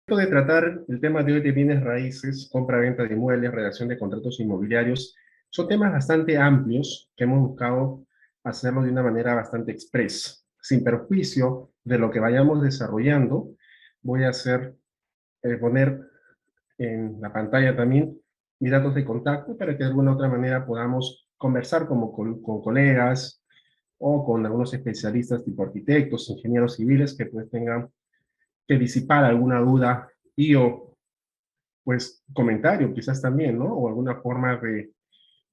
De tratar el tema de hoy de bienes raíces, compra-venta de inmuebles, redacción de contratos inmobiliarios, son temas bastante amplios que hemos buscado hacerlo de una manera bastante express. Sin perjuicio de lo que vayamos desarrollando, voy a poner en la pantalla también mis datos de contacto para que de alguna u otra manera podamos conversar como con colegas o con algunos especialistas tipo arquitectos, ingenieros civiles que pues tengan que disipar alguna duda y o pues comentario quizás también, ¿no? O alguna forma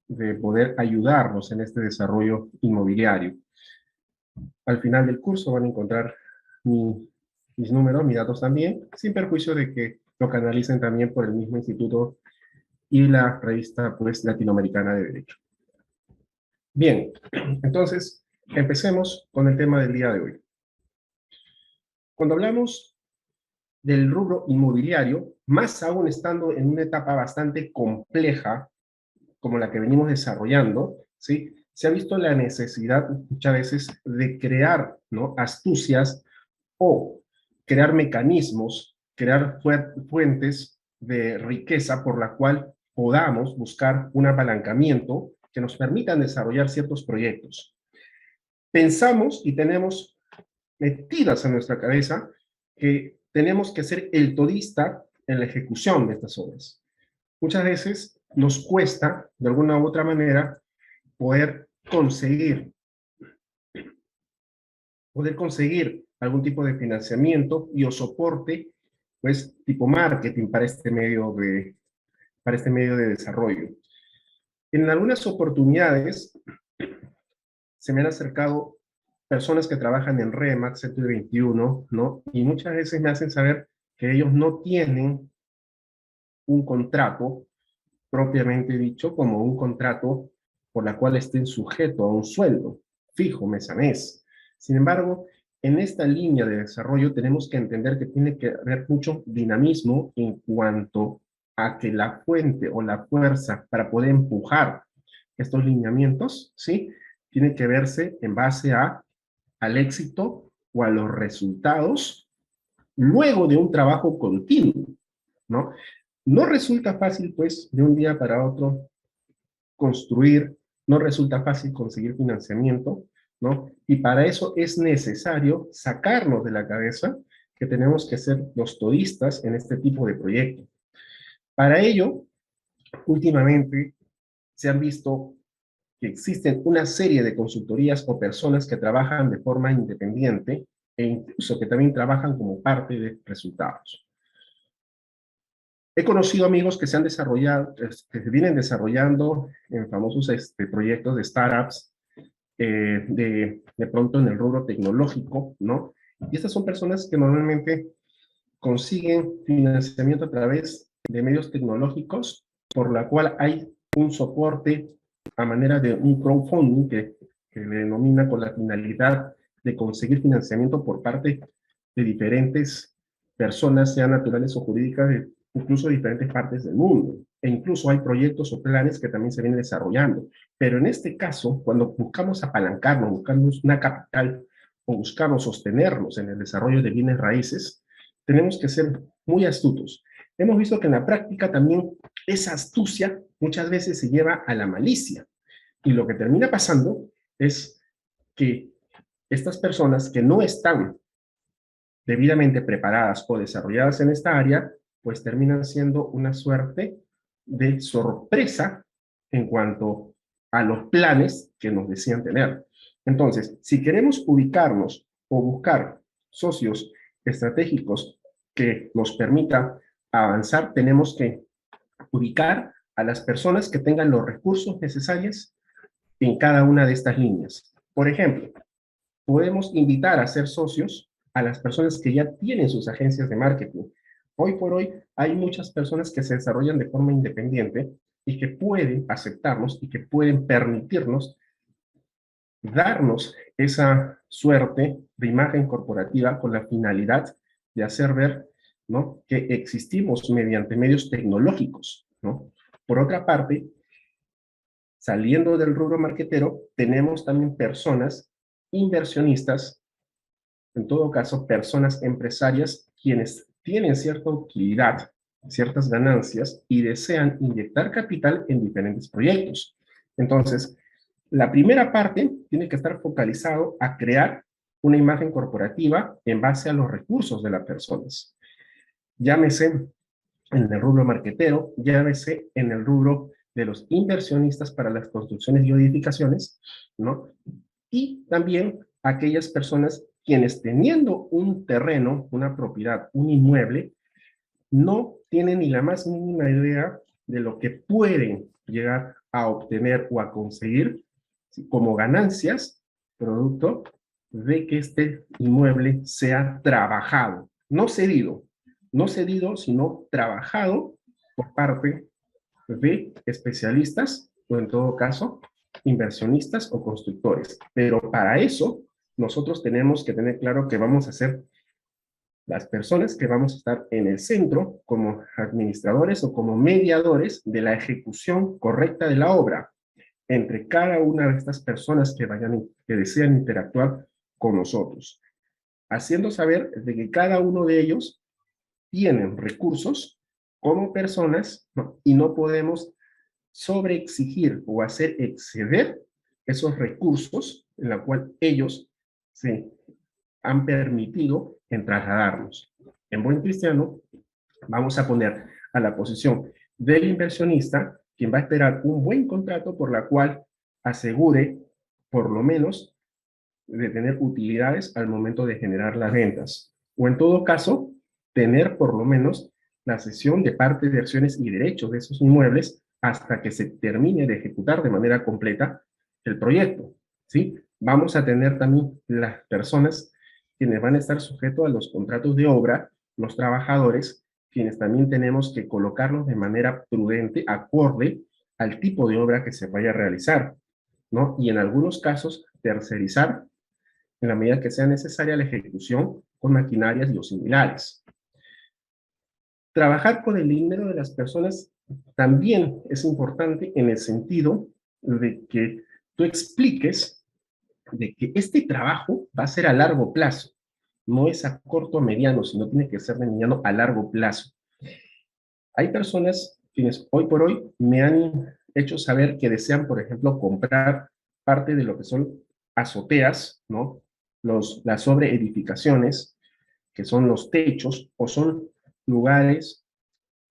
de poder ayudarnos en este desarrollo inmobiliario. Al final del curso van a encontrar mis números, mis datos también, sin perjuicio de que lo canalicen también por el mismo instituto y la revista pues latinoamericana de Derecho. Bien, entonces empecemos con el tema del día de hoy. Cuando hablamos del rubro inmobiliario, más aún estando en una etapa bastante compleja como la que venimos desarrollando, ¿sí? Se ha visto la necesidad muchas veces de crear, ¿no?, astucias o crear mecanismos, crear fuentes de riqueza por la cual podamos buscar un apalancamiento que nos permitan desarrollar ciertos proyectos. Pensamos y tenemos metidas en nuestra cabeza que tenemos que ser el todista en la ejecución de estas obras. Muchas veces nos cuesta, de alguna u otra manera, poder conseguir, poder conseguir algún tipo de financiamiento y o soporte, pues, tipo marketing para este medio de desarrollo. En algunas oportunidades se me han acercado personas que trabajan en REMAX 121, ¿no? Y muchas veces me hacen saber que ellos no tienen un contrato propiamente dicho como un contrato por la cual estén sujetos a un sueldo fijo mes a mes. Sin embargo, en esta línea de desarrollo tenemos que entender que tiene que haber mucho dinamismo en cuanto a que la fuente o la fuerza para poder empujar estos lineamientos, ¿sí? Tiene que verse en base al éxito o a los resultados luego de un trabajo continuo, ¿no? No resulta fácil, pues, de un día para otro construir, no resulta fácil conseguir financiamiento, ¿no? Y para eso es necesario sacarnos de la cabeza que tenemos que ser los todistas en este tipo de proyectos. Para ello, últimamente se han visto que existen una serie de consultorías o personas que trabajan de forma independiente e incluso que también trabajan como parte de resultados. He conocido amigos que se han desarrollado, que se vienen desarrollando en famosos proyectos de startups, de pronto en el rubro tecnológico, ¿no? Y estas son personas que normalmente consiguen financiamiento a través de medios tecnológicos, por la cual hay un soporte a manera de un crowdfunding que le denomina con la finalidad de conseguir financiamiento por parte de diferentes personas, sean naturales o jurídicas, de incluso de diferentes partes del mundo. E incluso hay proyectos o planes que también se vienen desarrollando. Pero en este caso, cuando buscamos apalancarnos, buscamos una capital o buscamos sostenernos en el desarrollo de bienes raíces, tenemos que ser muy astutos. Hemos visto que en la práctica también esa astucia muchas veces se lleva a la malicia. Y lo que termina pasando es que estas personas que no están debidamente preparadas o desarrolladas en esta área, pues terminan siendo una suerte de sorpresa en cuanto a los planes que nos decían tener. Entonces, si queremos ubicarnos o buscar socios estratégicos que nos permita avanzar, tenemos que ubicar a las personas que tengan los recursos necesarios en cada una de estas líneas. Por ejemplo, podemos invitar a ser socios a las personas que ya tienen sus agencias de marketing. Hoy por hoy hay muchas personas que se desarrollan de forma independiente y que pueden aceptarnos y que pueden permitirnos darnos esa suerte de imagen corporativa con la finalidad de hacer ver, ¿no?, que existimos mediante medios tecnológicos, ¿no? Por otra parte, saliendo del rubro marketero, tenemos también personas inversionistas, en todo caso, personas empresarias, quienes tienen cierta utilidad, ciertas ganancias y desean inyectar capital en diferentes proyectos. Entonces, la primera parte tiene que estar focalizado a crear una imagen corporativa en base a los recursos de las personas. Llámese en el rubro marquetero, llámese en el rubro de los inversionistas para las construcciones y edificaciones, ¿no? Y también aquellas personas quienes teniendo un terreno, una propiedad, un inmueble, no tienen ni la más mínima idea de lo que pueden llegar a obtener o a conseguir como ganancias producto de que este inmueble sea trabajado, no cedido, sino trabajado por parte de especialistas o en todo caso inversionistas o constructores. Pero para eso nosotros tenemos que tener claro que vamos a ser las personas que vamos a estar en el centro como administradores o como mediadores de la ejecución correcta de la obra entre cada una de estas personas que desean interactuar con nosotros, haciendo saber de que cada uno de ellos tienen recursos como personas, ¿no? Y no podemos sobreexigir o hacer exceder esos recursos en la cual ellos se han permitido en trasladarnos. En buen cristiano, vamos a poner a la posición del inversionista, quien va a esperar un buen contrato por la cual asegure, por lo menos, de tener utilidades al momento de generar las ventas. O en todo caso, tener por lo menos la cesión de parte de acciones y derechos de esos inmuebles hasta que se termine de ejecutar de manera completa el proyecto. ¿Sí? Vamos a tener también las personas quienes van a estar sujetos a los contratos de obra, los trabajadores, quienes también tenemos que colocarlos de manera prudente, acorde al tipo de obra que se vaya a realizar, ¿no? Y en algunos casos, tercerizar en la medida que sea necesaria la ejecución con maquinarias y o similares. Trabajar con el dinero de las personas también es importante en el sentido de que tú expliques de que este trabajo va a ser a largo plazo, no es a corto o mediano, sino tiene que ser de mediano a largo plazo. Hay personas quienes hoy por hoy me han hecho saber que desean, por ejemplo, comprar parte de lo que son azoteas, ¿no? Las sobreedificaciones, que son los techos, o son lugares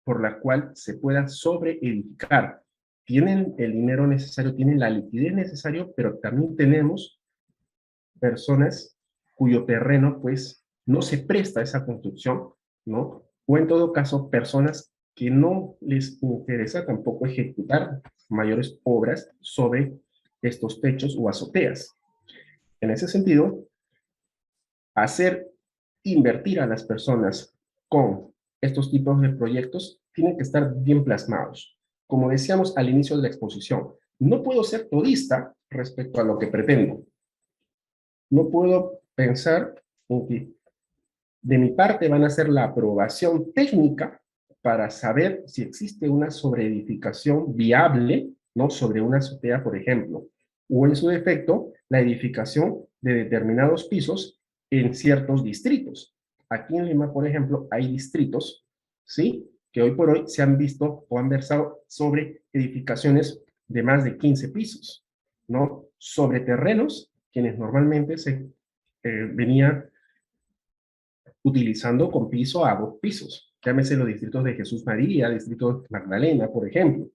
por la cual se pueda sobreedificar. Tienen el dinero necesario, tienen la liquidez necesaria, pero también tenemos personas cuyo terreno, pues, no se presta a esa construcción, ¿no? O en todo caso, personas que no les interesa tampoco ejecutar mayores obras sobre estos techos o azoteas. En ese sentido, hacer invertir a las personas con estos tipos de proyectos tienen que estar bien plasmados. Como decíamos al inicio de la exposición, no puedo ser todista respecto a lo que pretendo. No puedo pensar en que de mi parte van a hacer la aprobación técnica para saber si existe una sobreedificación viable, ¿no? Sobre una azotea, por ejemplo, o en su defecto, la edificación de determinados pisos en ciertos distritos. Aquí en Lima, por ejemplo, hay distritos, ¿sí? Que hoy por hoy se han visto o han versado sobre edificaciones de más de 15 pisos, ¿no? Sobre terrenos quienes normalmente se venían utilizando con piso a 2 pisos. Llámese los distritos de Jesús María, distrito de Magdalena, por ejemplo.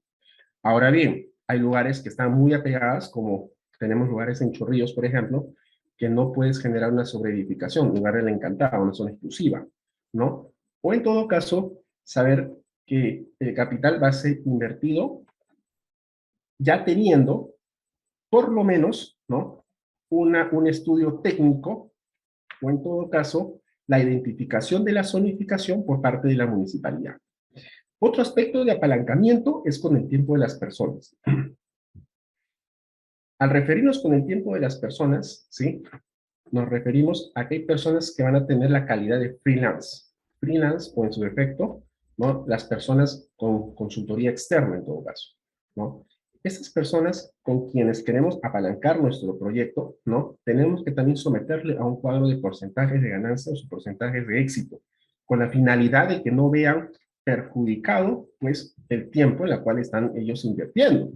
Ahora bien, hay lugares que están muy apegadas, como tenemos lugares en Chorrillos, por ejemplo, que no puedes generar una sobreedificación, lugar de la Encantada, una zona exclusiva, ¿no? O en todo caso, saber que el capital va a ser invertido ya teniendo, por lo menos, ¿no? Un estudio técnico o en todo caso, la identificación de la zonificación por parte de la municipalidad. Otro aspecto de apalancamiento es con el tiempo de las personas. Al referirnos con el tiempo de las personas, ¿sí? Nos referimos a que hay personas que van a tener la calidad de freelance. Freelance o en su defecto, ¿no? Las personas con consultoría externa en todo caso, ¿no? Estas personas con quienes queremos apalancar nuestro proyecto, ¿no? Tenemos que también someterle a un cuadro de porcentajes de ganancias o porcentajes de éxito. con la finalidad de que no vean perjudicado, pues, el tiempo en el cual están ellos invirtiendo.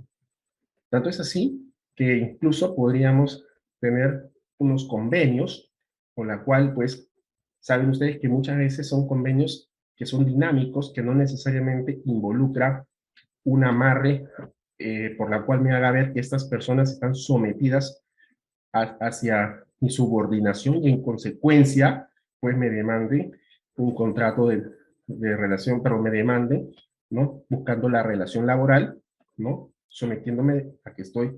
Tanto es así que incluso podríamos tener unos convenios con la cual, pues, saben ustedes que muchas veces son convenios que son dinámicos, que no necesariamente involucra un amarre por la cual me haga ver que estas personas están sometidas hacia mi subordinación y en consecuencia, pues me demanden un contrato de relación, pero me demanden, ¿no? Buscando la relación laboral, ¿no? Sometiéndome a que estoy,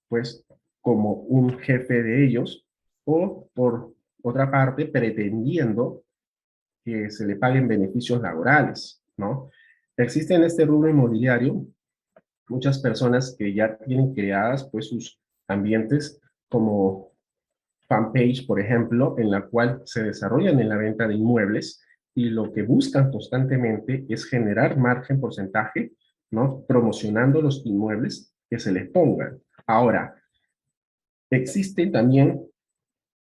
pues, como un jefe de ellos, o por otra parte, pretendiendo que se le paguen beneficios laborales, ¿no? Existe en este rubro inmobiliario muchas personas que ya tienen creadas, pues, sus ambientes como fanpage, por ejemplo, en la cual se desarrollan en la venta de inmuebles y lo que buscan constantemente es generar margen porcentaje, ¿no? Promocionando los inmuebles que se les pongan. Ahora, existen también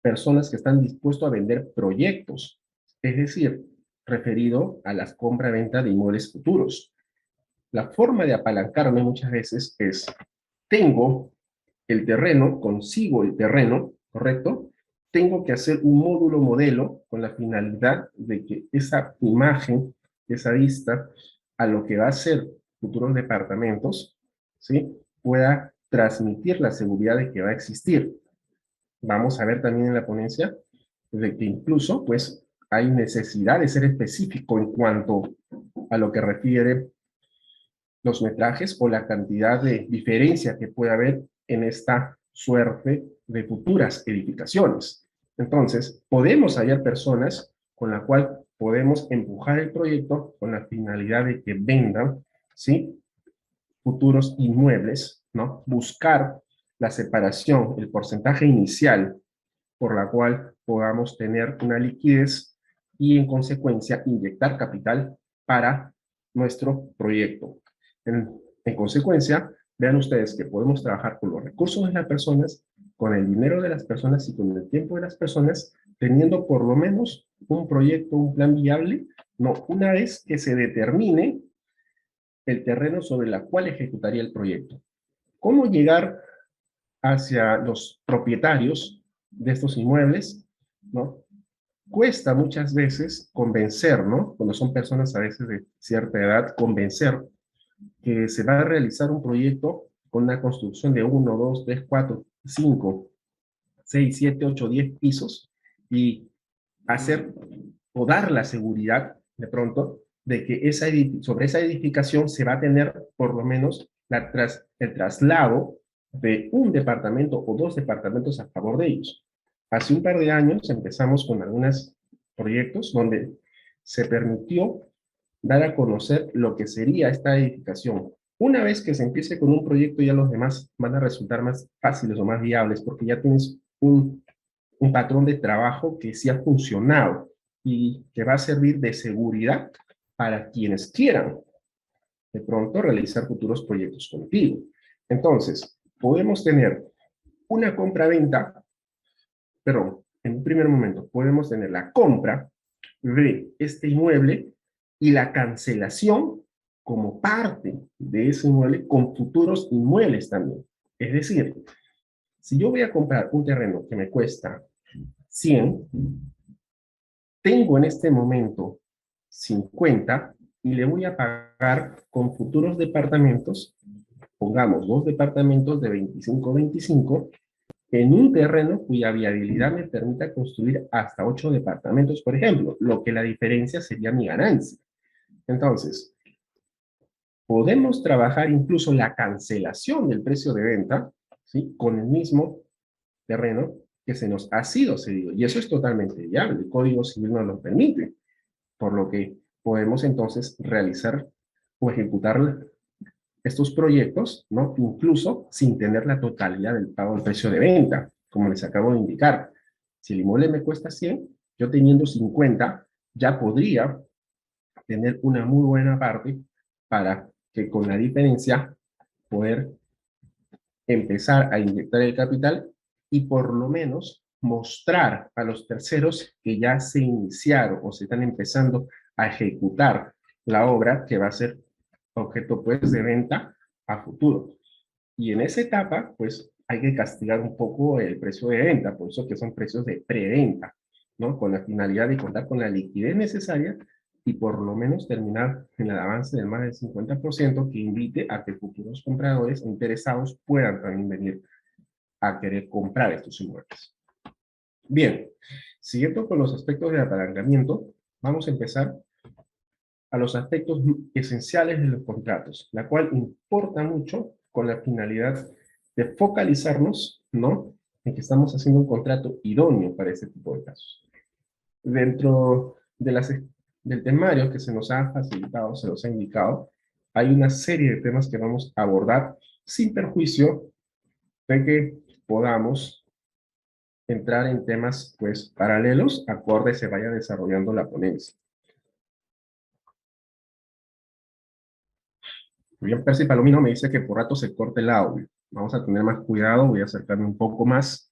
personas que están dispuestos a vender proyectos, es decir, referido a la compra-venta de inmuebles futuros. La forma de apalancarme muchas veces es, tengo el terreno, consigo el terreno, ¿correcto? Tengo que hacer un módulo modelo con la finalidad de que esa imagen, esa vista, a lo que va a ser futuros departamentos, ¿sí? Pueda transmitir la seguridad de que va a existir. Vamos a ver también en la ponencia de que incluso, pues, hay necesidad de ser específico en cuanto a lo que refiere los metrajes o la cantidad de diferencia que puede haber en esta suerte de futuras edificaciones. Entonces, podemos hallar personas con la cual podemos empujar el proyecto con la finalidad de que vendan, ¿sí? Futuros inmuebles, ¿no? Buscar la separación, el porcentaje inicial por la cual podamos tener una liquidez y en consecuencia inyectar capital para nuestro proyecto. En consecuencia, vean ustedes que podemos trabajar con los recursos de las personas, con el dinero de las personas y con el tiempo de las personas, teniendo por lo menos un proyecto, un plan viable, no, una vez que se determine el terreno sobre el cual ejecutaría el proyecto. ¿Cómo llegar hacia los propietarios de estos inmuebles? ¿No? Cuesta muchas veces convencer, ¿no? Cuando son personas a veces de cierta edad, convencer que se va a realizar un proyecto con una construcción de 1, 2, 3, 4, 5, 6, 7, 8, 10 pisos y hacer o dar la seguridad de pronto de que sobre esa edificación se va a tener por lo menos el traslado de un departamento o dos departamentos a favor de ellos. Hace un par de años empezamos con algunos proyectos donde se permitió dar a conocer lo que sería esta edificación. Una vez que se empiece con un proyecto, ya los demás van a resultar más fáciles o más viables, porque ya tienes un patrón de trabajo que sí ha funcionado y que va a servir de seguridad para quienes quieran de pronto realizar futuros proyectos contigo. Entonces, podemos tener una compra-venta, pero en un primer momento podemos tener la compra de este inmueble y la cancelación como parte de ese inmueble con futuros inmuebles también. Es decir, si yo voy a comprar un terreno que me cuesta 100, tengo en este momento 50 y le voy a pagar con futuros departamentos, pongamos dos departamentos de 25-25, en un terreno cuya viabilidad me permita construir hasta 8 departamentos, por ejemplo, lo que la diferencia sería mi ganancia. Entonces, podemos trabajar incluso la cancelación del precio de venta, ¿sí? Con el mismo terreno que se nos ha sido cedido. Y eso es totalmente viable. El Código Civil nos lo permite. Por lo que podemos entonces realizar o ejecutar estos proyectos, ¿no? Incluso sin tener la totalidad del pago del precio de venta, como les acabo de indicar. Si el inmueble me cuesta 100, yo teniendo 50, ya podría tener una muy buena parte para que con la diferencia poder empezar a inyectar el capital y por lo menos mostrar a los terceros que ya se iniciaron o se están empezando a ejecutar la obra que va a ser objeto pues de venta a futuro. Y en esa etapa pues hay que castigar un poco el precio de venta, por eso que son precios de preventa, ¿no? Con la finalidad de contar con la liquidez necesaria y por lo menos terminar en el avance del más del 50% que invite a que futuros compradores interesados puedan también venir a querer comprar estos inmuebles. Bien, siguiendo con los aspectos de apalancamiento, vamos a empezar a los aspectos esenciales de los contratos, la cual importa mucho con la finalidad de focalizarnos, ¿no? En que estamos haciendo un contrato idóneo para este tipo de casos. Dentro de del temario que se nos ha facilitado, se nos ha indicado, hay una serie de temas que vamos a abordar sin perjuicio de que podamos entrar en temas pues paralelos acorde se vaya desarrollando la ponencia. Muy bien, Percy Palomino me dice que por rato se corte el audio. Vamos a tener más cuidado, voy a acercarme un poco más.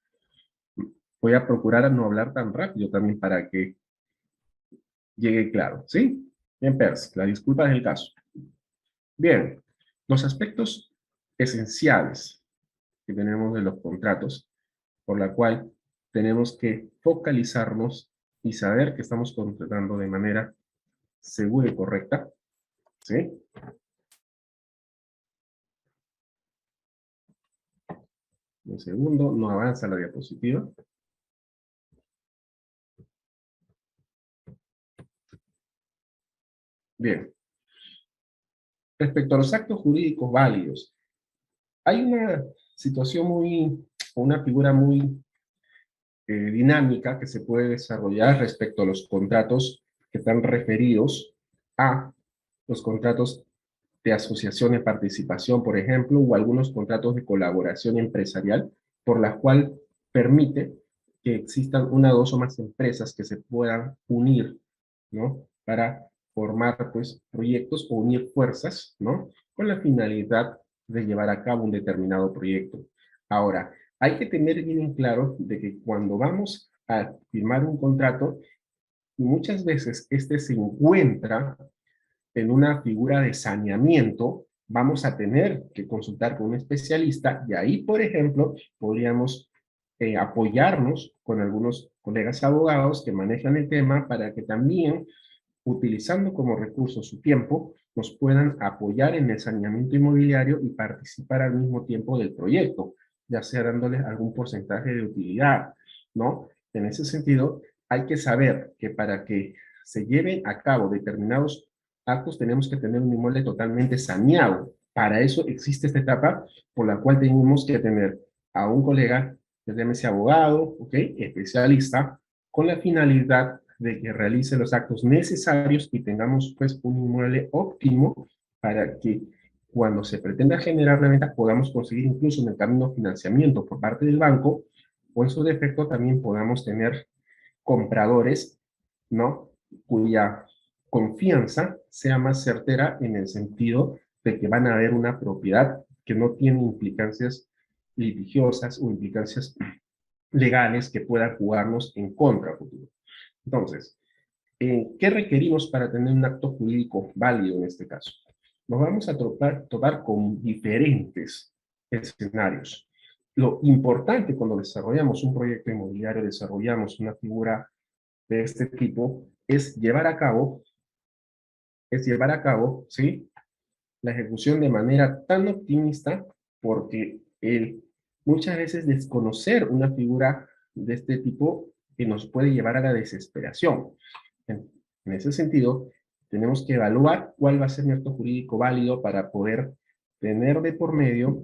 Voy a procurar no hablar tan rápido también para que llegue claro, ¿sí? Bien, Percy, la disculpa es el caso. Bien, los aspectos esenciales que tenemos de los contratos, por la cual tenemos que focalizarnos y saber que estamos contratando de manera segura y correcta, ¿sí? Un segundo, no avanza la diapositiva. Bien. Respecto a los actos jurídicos válidos, hay una situación una figura muy dinámica que se puede desarrollar respecto a los contratos que están referidos a los contratos de asociación de participación, por ejemplo, o algunos contratos de colaboración empresarial, por la cual permite que existan una, dos o más empresas que se puedan unir, ¿no? Para formar, pues, proyectos o unir fuerzas, ¿no? Con la finalidad de llevar a cabo un determinado proyecto. Ahora, hay que tener bien en claro de que cuando vamos a firmar un contrato, muchas veces este se encuentra en una figura de saneamiento, vamos a tener que consultar con un especialista y ahí, por ejemplo, podríamos apoyarnos con algunos colegas abogados que manejan el tema para que también, utilizando como recurso su tiempo, nos puedan apoyar en el saneamiento inmobiliario y participar al mismo tiempo del proyecto, ya sea dándoles algún porcentaje de utilidad, ¿no? En ese sentido, hay que saber que para que se lleven a cabo determinados actos tenemos que tener un inmueble totalmente saneado. Para eso existe esta etapa por la cual tenemos que tener a un colega, llámese abogado, ¿ok? Especialista, con la finalidad de que realice los actos necesarios y tengamos pues un inmueble óptimo para que cuando se pretenda generar la venta podamos conseguir incluso en el camino financiamiento por parte del banco o en su defecto también podamos tener compradores, ¿no? Cuya confianza sea más certera en el sentido de que van a haber una propiedad que no tiene implicancias litigiosas o implicancias legales que puedan jugarnos en contra futuro. Entonces, ¿qué requerimos para tener un acto jurídico válido en este caso? Nos vamos a topar con diferentes escenarios. Lo importante cuando desarrollamos un proyecto inmobiliario, desarrollamos una figura de este tipo, es llevar a cabo, ¿sí? La ejecución de manera tan optimista porque muchas veces desconocer una figura de este tipo que nos puede llevar a la desesperación. En ese sentido, tenemos que evaluar cuál va a ser mi acto jurídico válido para poder tener de por medio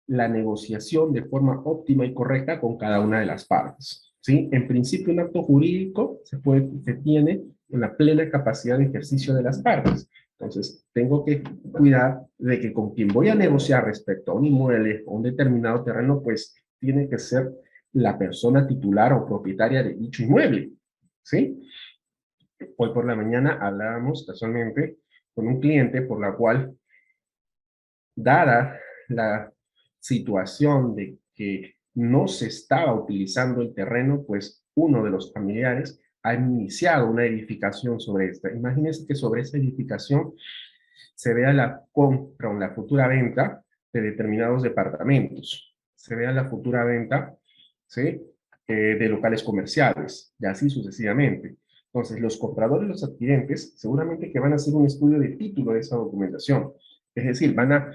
la negociación de forma óptima y correcta con cada una de las partes. ¿Sí? En principio, un acto jurídico se tiene en la plena capacidad de ejercicio de las partes. Entonces, tengo que cuidar de que con quien voy a negociar respecto a un inmueble o un determinado terreno, pues tiene que ser la persona titular o propietaria de dicho inmueble. ¿Sí? Hoy por la mañana hablábamos casualmente con un cliente por la cual, dada la situación de que no se estaba utilizando el terreno, pues uno de los familiares ha iniciado una edificación sobre esta. Imagínense que sobre esa edificación se vea la compra o la futura venta de determinados departamentos, se vea la futura venta, ¿sí? De locales comerciales, y así sucesivamente. Entonces, los compradores, los adquirentes, seguramente que van a hacer un estudio de título de esa documentación. Es decir, van a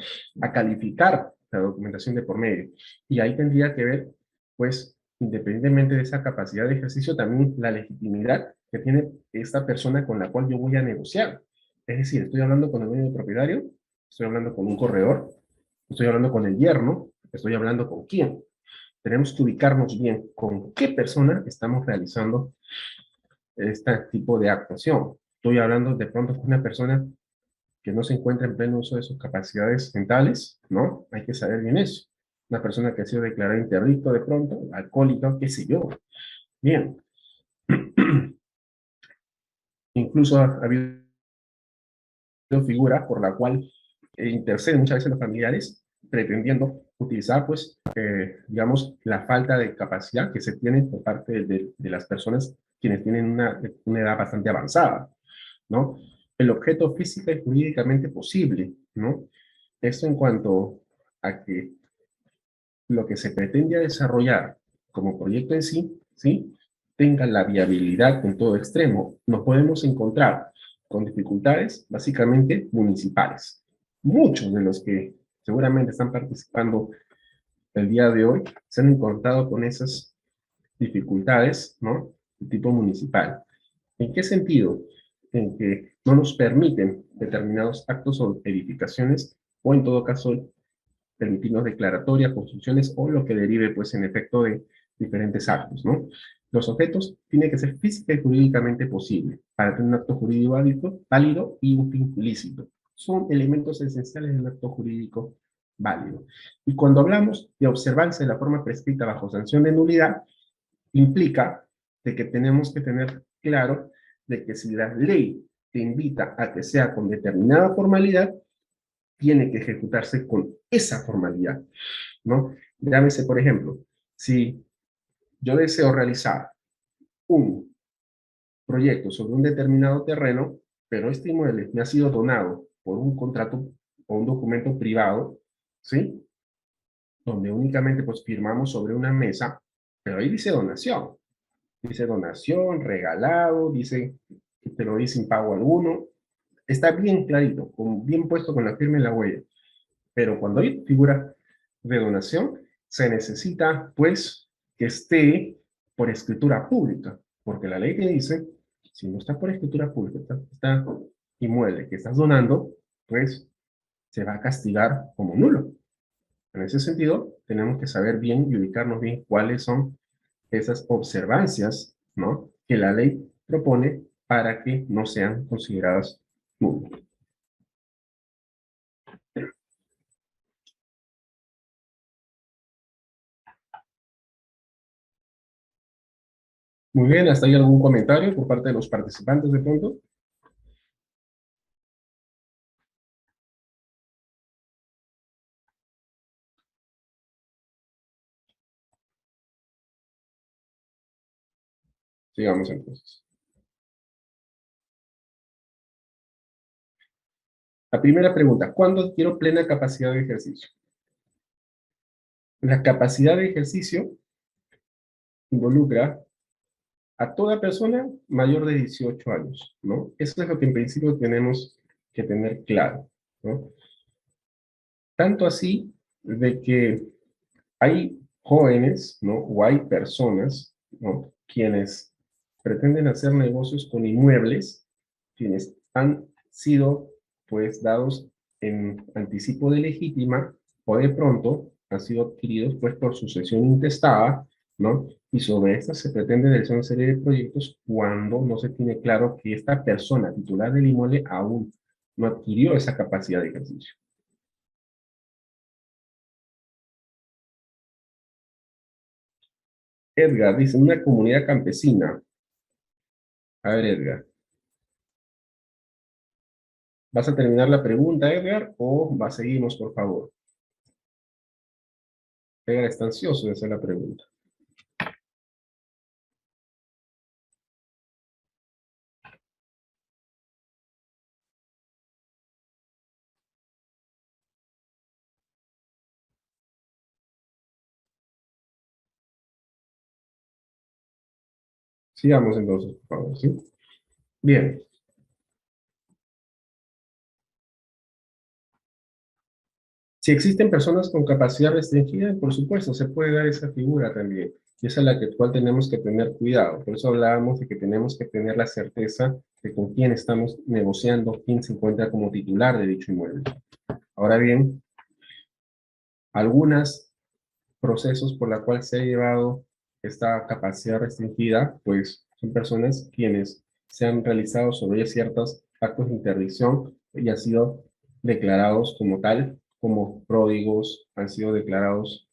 calificar la documentación de por medio. Y ahí tendría que ver, pues, independientemente de esa capacidad de ejercicio, también la legitimidad que tiene esta persona con la cual yo voy a negociar. Es decir, estoy hablando con el dueño del propietario, estoy hablando con un corredor, estoy hablando con el yerno, estoy hablando con quién. Tenemos que ubicarnos bien con qué persona estamos realizando este tipo de actuación. Estoy hablando de pronto con una persona que no se encuentra en pleno uso de sus capacidades mentales, ¿no? Hay que saber bien eso. Una persona que ha sido declarada interdicto de pronto, alcohólica, qué sé yo. Bien. Incluso ha habido figura por la cual interceden muchas veces los familiares pretendiendo utilizar, pues, digamos, la falta de capacidad que se tiene por parte de las personas quienes tienen una edad bastante avanzada, ¿no? El objeto física y jurídicamente posible, ¿no? Esto en cuanto a que lo que se pretende desarrollar como proyecto en sí, ¿sí? Tenga la viabilidad en todo extremo. Nos podemos encontrar con dificultades básicamente municipales. Muchos de los que seguramente están participando el día de hoy se han encontrado con esas dificultades, ¿no? De tipo municipal. ¿En qué sentido? En que no nos permiten determinados actos o edificaciones, o en todo caso permitirnos declaratorias, construcciones o lo que derive, pues, en efecto de diferentes actos, ¿no? Los objetos tienen que ser física y jurídicamente posible para tener un acto jurídico válido y un fin ilícito. Son elementos esenciales de un acto jurídico válido. Y cuando hablamos de observancia de la forma prescrita bajo sanción de nulidad, implica de que tenemos que tener claro de que si la ley te invita a que sea con determinada formalidad, tiene que ejecutarse con esa formalidad, ¿no? Llámese, por ejemplo, si yo deseo realizar un proyecto sobre un determinado terreno, pero este inmueble me ha sido donado por un contrato o un documento privado, ¿sí? Donde únicamente pues firmamos sobre una mesa, pero ahí dice donación, regalado, dice que te lo dice sin pago alguno, está bien clarito, bien puesto con la firma en la huella. Pero cuando hay figura de donación, se necesita, pues, que esté por escritura pública, porque la ley te dice, si no está por escritura pública, está inmueble que estás donando, pues, se va a castigar como nulo. En ese sentido, tenemos que saber bien y ubicarnos bien cuáles son esas observancias, ¿no?, que la ley propone para que no sean consideradas nulas. Muy bien, ¿hasta ahí algún comentario por parte de los participantes de pronto? Sigamos entonces. La primera pregunta, ¿cuándo adquiero plena capacidad de ejercicio? La capacidad de ejercicio involucra a toda persona mayor de 18 años, ¿no? Eso es lo que en principio tenemos que tener claro, ¿no? Tanto así de que hay jóvenes, ¿no? O hay personas, ¿no?, quienes pretenden hacer negocios con inmuebles, quienes han sido, pues, dados en anticipo de legítima o de pronto han sido adquiridos, pues, por sucesión intestada, ¿no? Y sobre estas se pretende realizar una serie de proyectos cuando no se tiene claro que esta persona titular del inmueble aún no adquirió esa capacidad de ejercicio. Edgar dice, una comunidad campesina. A ver, Edgar, ¿vas a terminar la pregunta, Edgar, o va seguimos, por favor? Edgar está ansioso de hacer la pregunta. Sigamos entonces, por favor, ¿sí? Bien. Si existen personas con capacidad restringida, por supuesto, se puede dar esa figura también. Y esa es la cual tenemos que tener cuidado. Por eso hablábamos de que tenemos que tener la certeza de con quién estamos negociando, quién se encuentra como titular de dicho inmueble. Ahora bien, algunos procesos por la cual se ha llevado esta capacidad restringida, pues son personas quienes se han realizado sobre ellas ciertos actos de interdicción y han sido declarados como tal, como pródigos, han sido declarados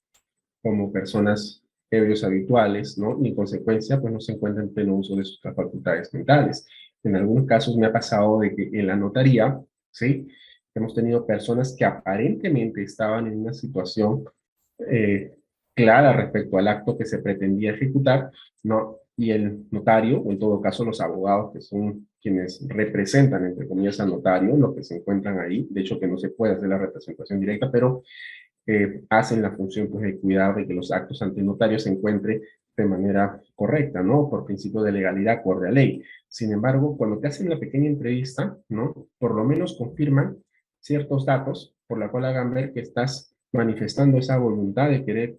como personas ebrios habituales, ¿no? Y en consecuencia, pues no se encuentran en pleno uso de sus facultades mentales. En algunos casos me ha pasado de que en la notaría, ¿sí? Hemos tenido personas que aparentemente estaban en una situación eh, clara respecto al acto que se pretendía ejecutar, ¿no? Y el notario, o en todo caso los abogados, que son quienes representan, entre comillas, al notario, los que se encuentran ahí, de hecho que no se puede hacer la representación directa, pero hacen la función pues, de cuidar de que los actos ante el notario se encuentren de manera correcta, ¿no? Por principio de legalidad, acorde a ley. Sin embargo, cuando te hacen la pequeña entrevista, ¿no? Por lo menos confirman ciertos datos por la cual hagan ver que estás manifestando esa voluntad de querer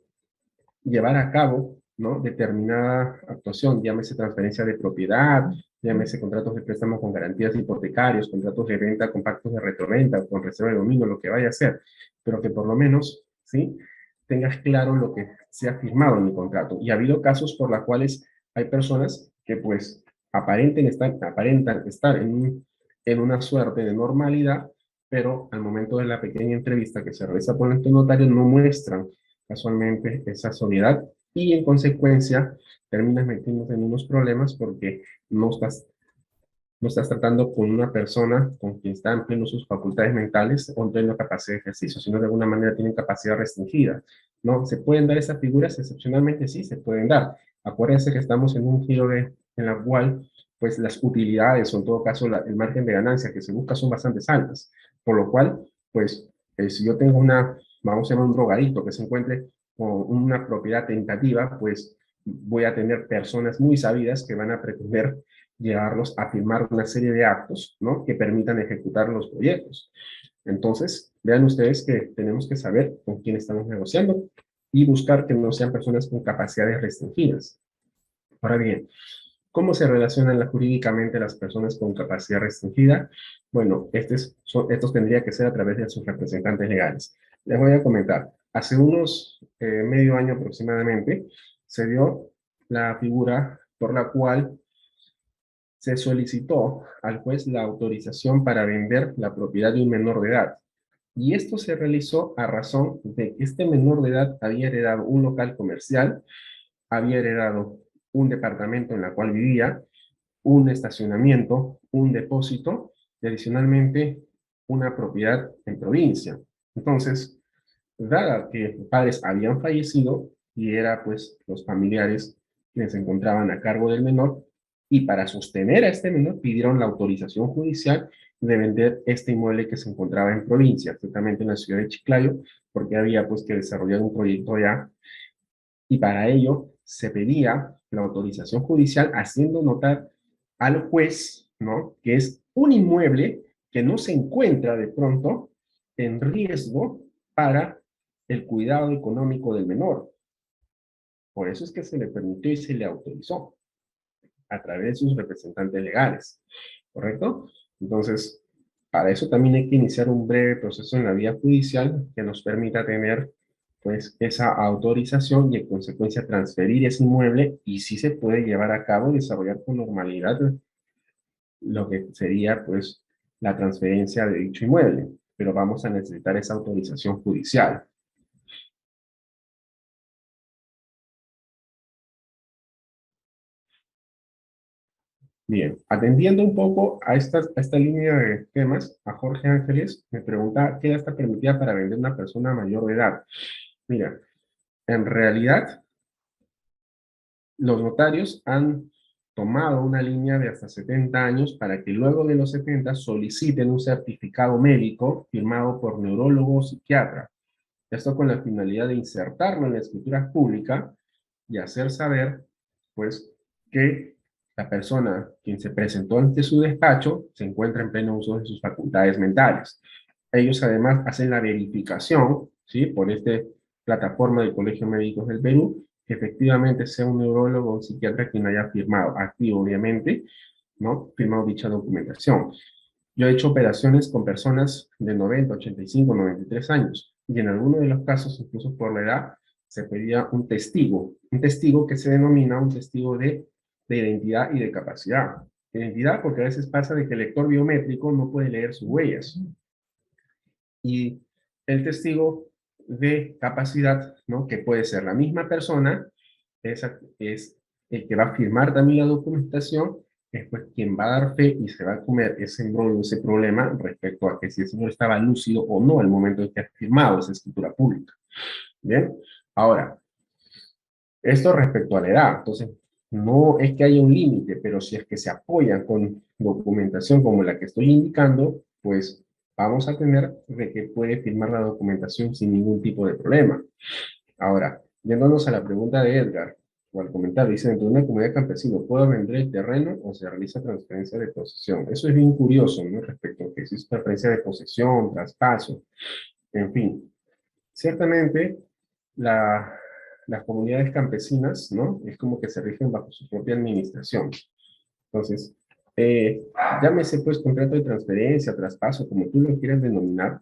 llevar a cabo, ¿no? Determinada actuación, llámese transferencia de propiedad, llámese contratos de préstamo con garantías hipotecarios, contratos de venta con pactos de retorrenta, con reserva de dominio, lo que vaya a ser, pero que por lo menos, ¿sí? Tengas claro lo que se ha firmado en el contrato. Y ha habido casos por los cuales hay personas que pues aparentan estar en una suerte de normalidad, pero al momento de la pequeña entrevista que se realiza por el notario no muestran casualmente esa soledad y en consecuencia terminas metiéndote en unos problemas porque no estás, no estás tratando con una persona con quien está en pleno sus facultades mentales o en plena capacidad de ejercicio, sino de alguna manera tienen capacidad restringida. ¿No? ¿Se pueden dar esas figuras? Excepcionalmente sí, se pueden dar. Acuérdense que estamos en un giro en la cual pues las utilidades o en todo caso el margen de ganancia que se busca son bastante altas, por lo cual pues si yo tengo vamos a llamar un drogadicto que se encuentre con una propiedad tentativa, pues voy a tener personas muy sabidas que van a pretender llevarlos a firmar una serie de actos, ¿no? Que permitan ejecutar los proyectos. Entonces, vean ustedes que tenemos que saber con quién estamos negociando y buscar que no sean personas con capacidades restringidas. Ahora bien, ¿cómo se relacionan jurídicamente las personas con capacidad restringida? Bueno, estos tendría que ser a través de sus representantes legales. Les voy a comentar. Hace unos medio año aproximadamente se dio la figura por la cual se solicitó al juez la autorización para vender la propiedad de un menor de edad. Y esto se realizó a razón de que este menor de edad había heredado un local comercial, había heredado un departamento en el cual vivía, un estacionamiento, un depósito y adicionalmente una propiedad en provincia. Entonces, dada que los padres habían fallecido y era pues los familiares quienes se encontraban a cargo del menor, y para sostener a este menor pidieron la autorización judicial de vender este inmueble que se encontraba en provincia, exactamente en la ciudad de Chiclayo, porque había pues que desarrollar un proyecto allá, y para ello se pedía la autorización judicial haciendo notar al juez, ¿no? Que es un inmueble que no se encuentra de pronto en riesgo para el cuidado económico del menor. Por eso es que se le permitió y se le autorizó a través de sus representantes legales, ¿correcto? Entonces, para eso también hay que iniciar un breve proceso en la vía judicial que nos permita tener pues esa autorización y en consecuencia transferir ese inmueble y si se puede llevar a cabo y desarrollar con normalidad lo que sería pues la transferencia de dicho inmueble, pero vamos a necesitar esa autorización judicial. Bien, atendiendo un poco a esta línea de temas, a Jorge Ángeles me pregunta qué edad está permitida para vender una persona mayor de edad. Mira, en realidad, los notarios han tomado una línea de hasta 70 años para que luego de los 70 soliciten un certificado médico firmado por neurólogo o psiquiatra. Esto con la finalidad de insertarlo en la escritura pública y hacer saber, pues, que la persona quien se presentó ante su despacho se encuentra en pleno uso de sus facultades mentales. Ellos además hacen la verificación, ¿sí? Por esta plataforma del Colegio de Médicos del Perú, que efectivamente sea un neurólogo o un psiquiatra quien haya firmado, activo obviamente, ¿no? Firmado dicha documentación. Yo he hecho operaciones con personas de 90, 85, 93 años y en algunos de los casos, incluso por la edad, se pedía un testigo que se denomina un testigo de identidad y de capacidad. Identidad porque a veces pasa de que el lector biométrico no puede leer sus huellas. Y el testigo de capacidad, ¿no? Que puede ser la misma persona, es el que va a firmar también la documentación, es pues quien va a dar fe y se va a comer ese embrollo, ese problema respecto a que si el señor estaba lúcido o no al momento en que ha firmado esa escritura pública. Bien, ahora, esto respecto a la edad, entonces, no es que haya un límite, pero si es que se apoyan con documentación como la que estoy indicando, pues vamos a tener de que puede firmar la documentación sin ningún tipo de problema. Ahora, yéndonos a la pregunta de Edgar, o al comentario, dice, dentro de una comunidad campesina, ¿puedo vender el terreno o se realiza transferencia de posesión? Eso es bien curioso, ¿no? Respecto a que existe transferencia de posesión, traspaso, en fin. Ciertamente, la, las comunidades campesinas, ¿no? Es como que se rigen bajo su propia administración. Entonces, llámese pues contrato de transferencia, traspaso, como tú lo quieras denominar,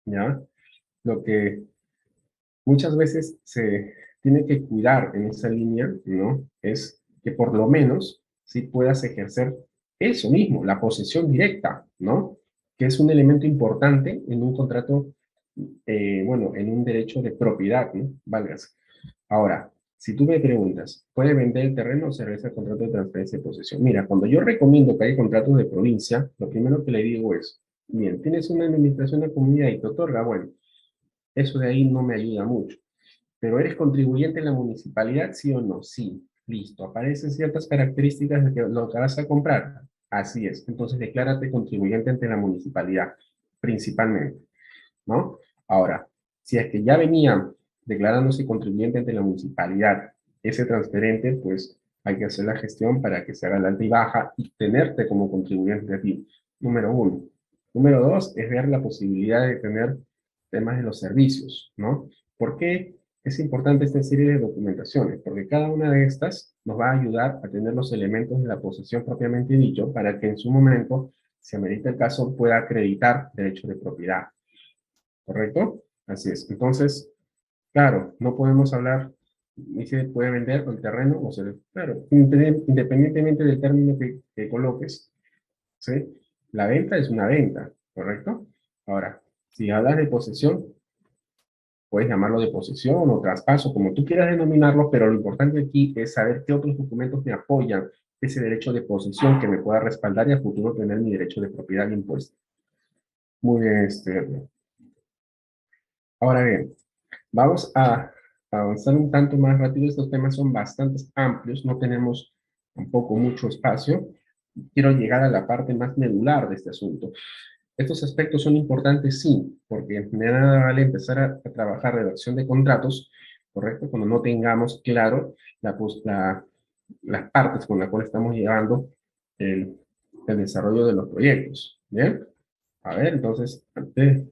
¿ya? Lo que muchas veces se tiene que cuidar en esa línea, ¿no? Es que por lo menos sí puedas ejercer eso mismo, la posesión directa, ¿no? Que es un elemento importante en un contrato, bueno, en un derecho de propiedad, ¿no? Valgas. Ahora, si tú me preguntas, ¿puede vender el terreno o se realiza el contrato de transferencia de posesión? Mira, cuando yo recomiendo que hay contratos de provincia, lo primero que le digo es, bien, tienes una administración de comunidad y te otorga, bueno, eso de ahí no me ayuda mucho. Pero ¿eres contribuyente en la municipalidad, sí o no? Sí. Listo. ¿Aparecen ciertas características de que lo que vas a comprar? Así es. Entonces declárate contribuyente ante la municipalidad, principalmente, ¿no? Ahora, si es que ya venía declarándose contribuyente ante la municipalidad, ese transferente, pues hay que hacer la gestión para que se haga la alta y baja y tenerte como contribuyente a ti. Número uno. Número dos, es ver la posibilidad de tener temas de los servicios, ¿no? ¿Por qué es importante esta serie de documentaciones? Porque cada una de estas nos va a ayudar a tener los elementos de la posesión propiamente dicho para que en su momento, si amerita el caso, pueda acreditar derecho de propiedad. ¿Correcto? Así es. Entonces, claro, no podemos hablar, ni se puede vender el terreno, o sea, claro, independientemente del término que coloques, ¿sí? La venta es una venta, ¿correcto? Ahora, si hablas de posesión, puedes llamarlo de posesión o traspaso, como tú quieras denominarlo, pero lo importante aquí es saber qué otros documentos me apoyan ese derecho de posesión que me pueda respaldar y a futuro tener mi derecho de propiedad impuesto. Muy bien, ahora bien, vamos a avanzar un tanto más rápido. Estos temas son bastante amplios, no tenemos tampoco mucho espacio. Quiero llegar a la parte más medular de este asunto. Estos aspectos son importantes, sí, porque de nada vale empezar a trabajar redacción de contratos, ¿correcto? Cuando no tengamos claro las partes con las cuales estamos llevando el, el desarrollo de los proyectos. ¿Bien? A ver, entonces, antes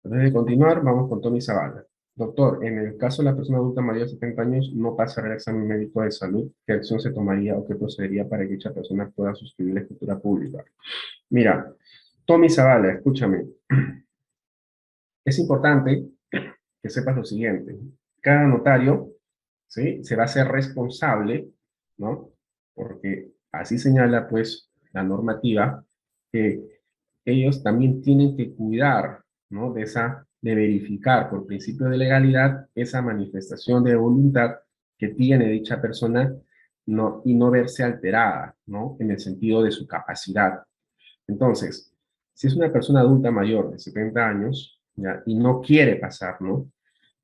de continuar, vamos con Tony Zavala. Doctor, en el caso de la persona adulta mayor de 70 años no pasa el examen médico de salud, ¿qué acción se tomaría o qué procedería para que dicha persona pueda suscribir la escritura pública? Mira, Tommy Zavala, escúchame. Es importante que sepas lo siguiente. Cada notario, ¿sí? Se va a hacer responsable, ¿no? Porque así señala, pues, la normativa, que ellos también tienen que cuidar, ¿no? De verificar por principio de legalidad esa manifestación de voluntad que tiene dicha persona, ¿no? Y no verse alterada, ¿no? En el sentido de su capacidad. Entonces, si es una persona adulta mayor de 70 años, ¿ya? Y no quiere pasar, ¿no?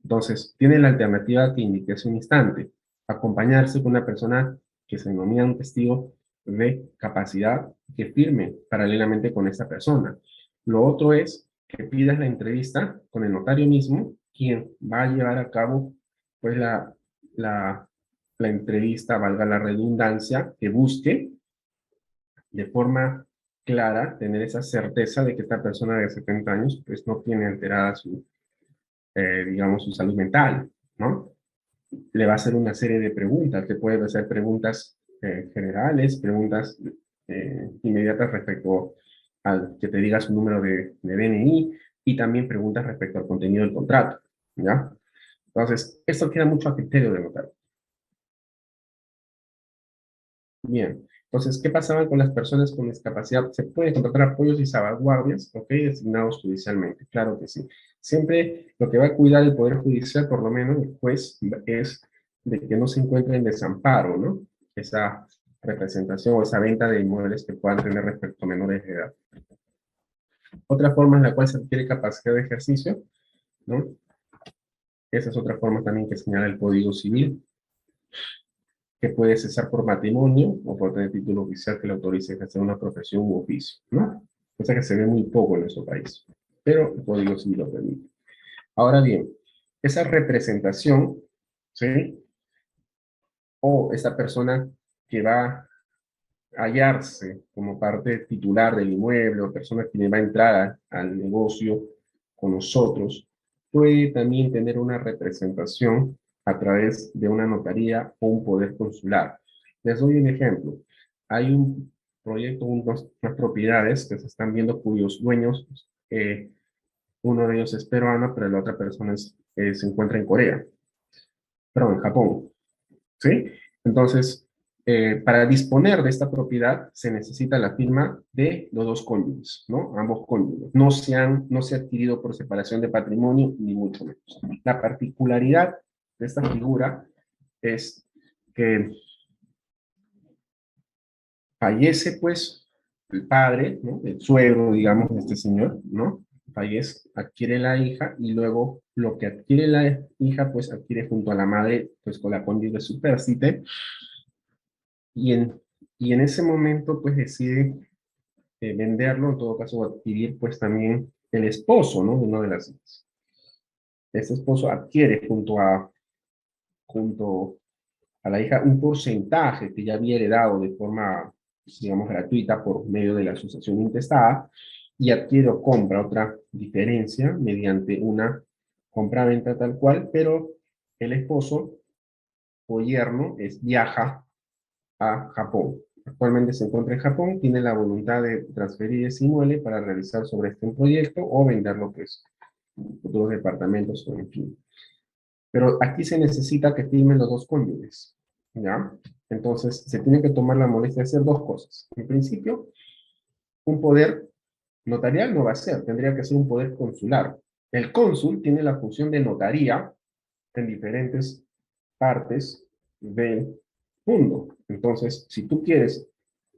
Entonces, tiene la alternativa que indiqué hace un instante, acompañarse con una persona que se denomina un testigo de capacidad que firme paralelamente con esa persona. Lo otro es que pidas la entrevista con el notario mismo, quien va a llevar a cabo pues la, la entrevista, valga la redundancia, que busque de forma clara tener esa certeza de que esta persona de 70 años pues no tiene alterada su, digamos, su salud mental, ¿no? Le va a hacer una serie de preguntas, te puede hacer preguntas generales, preguntas inmediatas respecto al que te diga su número de DNI y también preguntas respecto al contenido del contrato, ¿ya? Entonces, esto queda mucho a criterio del notario. Bien, entonces, ¿qué pasaba con las personas con discapacidad? Se puede contratar apoyos y salvaguardias, ¿ok? Designados judicialmente, claro que sí. Siempre lo que va a cuidar el Poder Judicial, por lo menos el juez, es de que no se encuentre en desamparo, ¿no? Esa representación o esa venta de inmuebles que puedan tener respecto a menores de edad. Otra forma en la cual se adquiere capacidad de ejercicio, ¿no? Esa es otra forma también que señala el Código Civil, que puede cesar por matrimonio o por tener título oficial que le autorice a ejercer una profesión u oficio, ¿no? Cosa que se ve muy poco en nuestro país, pero el Código Civil lo permite. Ahora bien, esa representación, ¿sí? O esa persona que va a hallarse como parte titular del inmueble o persona que va a entrar al negocio con nosotros, puede también tener una representación a través de una notaría o un poder consular. Les doy un ejemplo. Hay un proyecto, unas propiedades que se están viendo cuyos dueños, uno de ellos es peruano, pero la otra persona se encuentra en Corea, perdón, en Japón. ¿Sí? Entonces, para disponer de esta propiedad se necesita la firma de los dos cónyuges, ¿no? Ambos cónyuges. No se ha adquirido por separación de patrimonio, ni mucho menos. La particularidad de esta figura es que fallece, pues, el padre, ¿no? El suegro, digamos, de este señor, ¿no? Fallece, adquiere la hija y luego lo que adquiere la hija, pues adquiere junto a la madre, pues con la cónyuge superstite y en ese momento pues decide venderlo, en todo caso adquirir pues también el esposo, ¿no? De una de las hijas. Este esposo adquiere junto a la hija un porcentaje que ya había heredado de forma, digamos, gratuita por medio de la asociación intestada y adquiere o compra otra diferencia mediante una compra-venta tal cual, pero el esposo o yerno viaja a Japón. Actualmente se encuentra en Japón, tiene la voluntad de transferir ese inmueble para realizar sobre este un proyecto o venderlo, pues, en futuros departamentos o en fin. Pero aquí se necesita que firmen los dos cónyuges, ¿ya? Entonces, se tiene que tomar la molestia de hacer dos cosas. En principio, un poder notarial no va a ser, tendría que ser un poder consular. El cónsul tiene la función de notaría en diferentes partes del mundo. Entonces, si tú quieres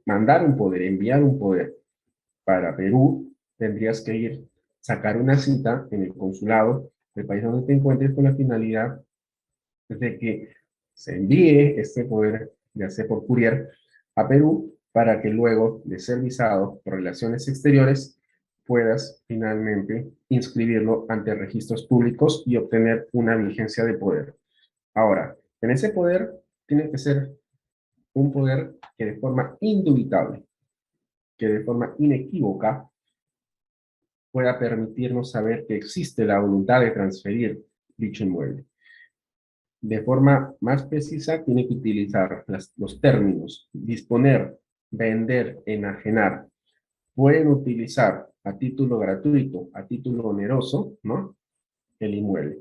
mandar un poder, enviar un poder para Perú, tendrías que ir, sacar una cita en el consulado del país donde te encuentres con la finalidad de que se envíe este poder, ya sea por courier, a Perú, para que luego de ser visado por relaciones exteriores, puedas finalmente inscribirlo ante registros públicos y obtener una vigencia de poder. Ahora, en ese poder tiene que ser un poder que de forma indubitable, que de forma inequívoca pueda permitirnos saber que existe la voluntad de transferir dicho inmueble. De forma más precisa, tiene que utilizar los términos disponer, vender, enajenar. Pueden utilizar a título gratuito, a título oneroso, ¿no? El inmueble.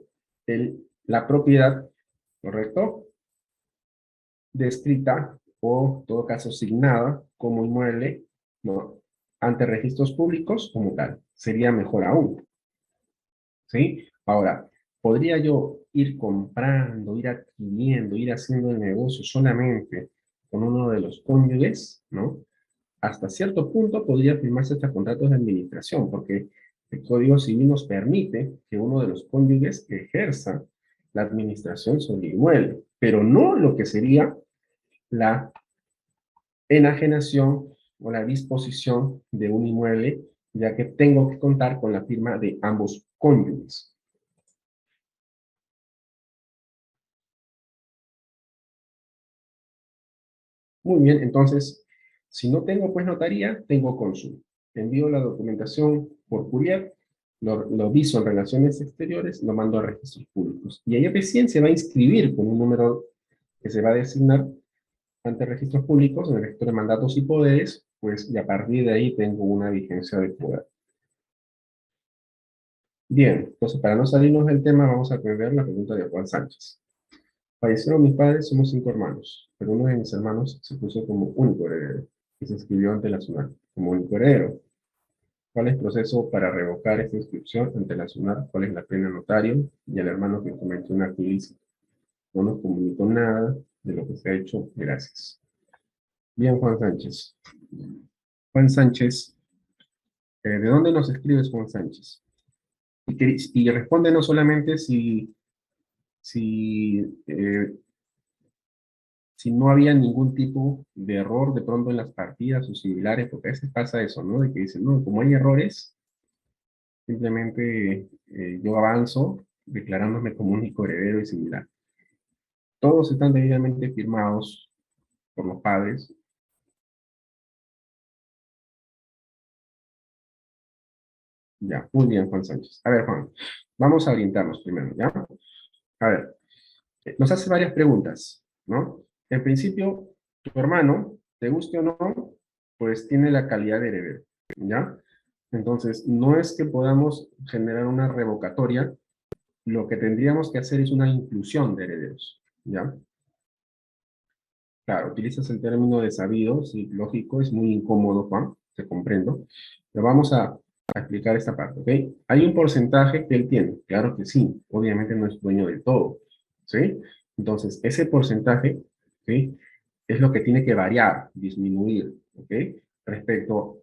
La propiedad, ¿correcto? Descrita o, en todo caso, asignada como inmueble, ¿no? Ante registros públicos como tal. Sería mejor aún, ¿sí? Ahora, ¿podría yo ir comprando, ir adquiriendo, ir haciendo el negocio solamente con uno de los cónyuges, ¿no? Hasta cierto punto podría firmarse hasta contratos de administración, porque el Código Civil nos permite que uno de los cónyuges ejerza la administración sobre el inmueble, pero no lo que sería la enajenación o la disposición de un inmueble, ya que tengo que contar con la firma de ambos cónyuges. Muy bien, entonces, si no tengo pues notaría, tengo cónsul. Envío la documentación por courier, lo viso en relaciones exteriores, lo mando a registros públicos. Y ahí recién se va a inscribir con un número que se va a designar ante registros públicos, en el registro de mandatos y poderes, pues, y a partir de ahí tengo una vigencia de poder. Bien, entonces para no salirnos del tema, vamos a atender la pregunta de Juan Sánchez. Fallecieron mis padres, somos 5 hermanos, pero uno de mis hermanos se puso como único heredero y se inscribió ante la SUNAT como único heredero. ¿Cuál es el proceso para revocar esta inscripción ante la SUNAT? ¿Cuál es la pena notario? Y el hermano que cometió un acto ilícito no nos comunicó nada de lo que se ha hecho. Gracias. Bien, Juan Sánchez. Juan Sánchez, ¿de dónde nos escribes, Juan Sánchez? Y responde no solamente si, si no había ningún tipo de error de pronto en las partidas o similares, porque a veces pasa eso, ¿no? De que dicen, no, como hay errores, simplemente yo avanzo declarándome como único heredero y similar. Todos están debidamente firmados por los padres. Ya, muy bien, Juan Sánchez. A ver, Juan, vamos a orientarnos primero, ¿ya? A ver, nos hace varias preguntas, ¿no? En principio, tu hermano, te guste o no, pues tiene la calidad de heredero, ¿ya? Entonces, no es que podamos generar una revocatoria, lo que tendríamos que hacer es una inclusión de herederos, ¿ya? Claro, utilizas el término de sabido, sí, lógico, es muy incómodo, Juan, te comprendo, pero vamos a explicar esta parte, ¿ok? Hay un porcentaje que él tiene, claro que sí, obviamente no es dueño de todo, ¿sí? Entonces, ese porcentaje, ¿sí? Es lo que tiene que variar, disminuir, ¿ok? Respecto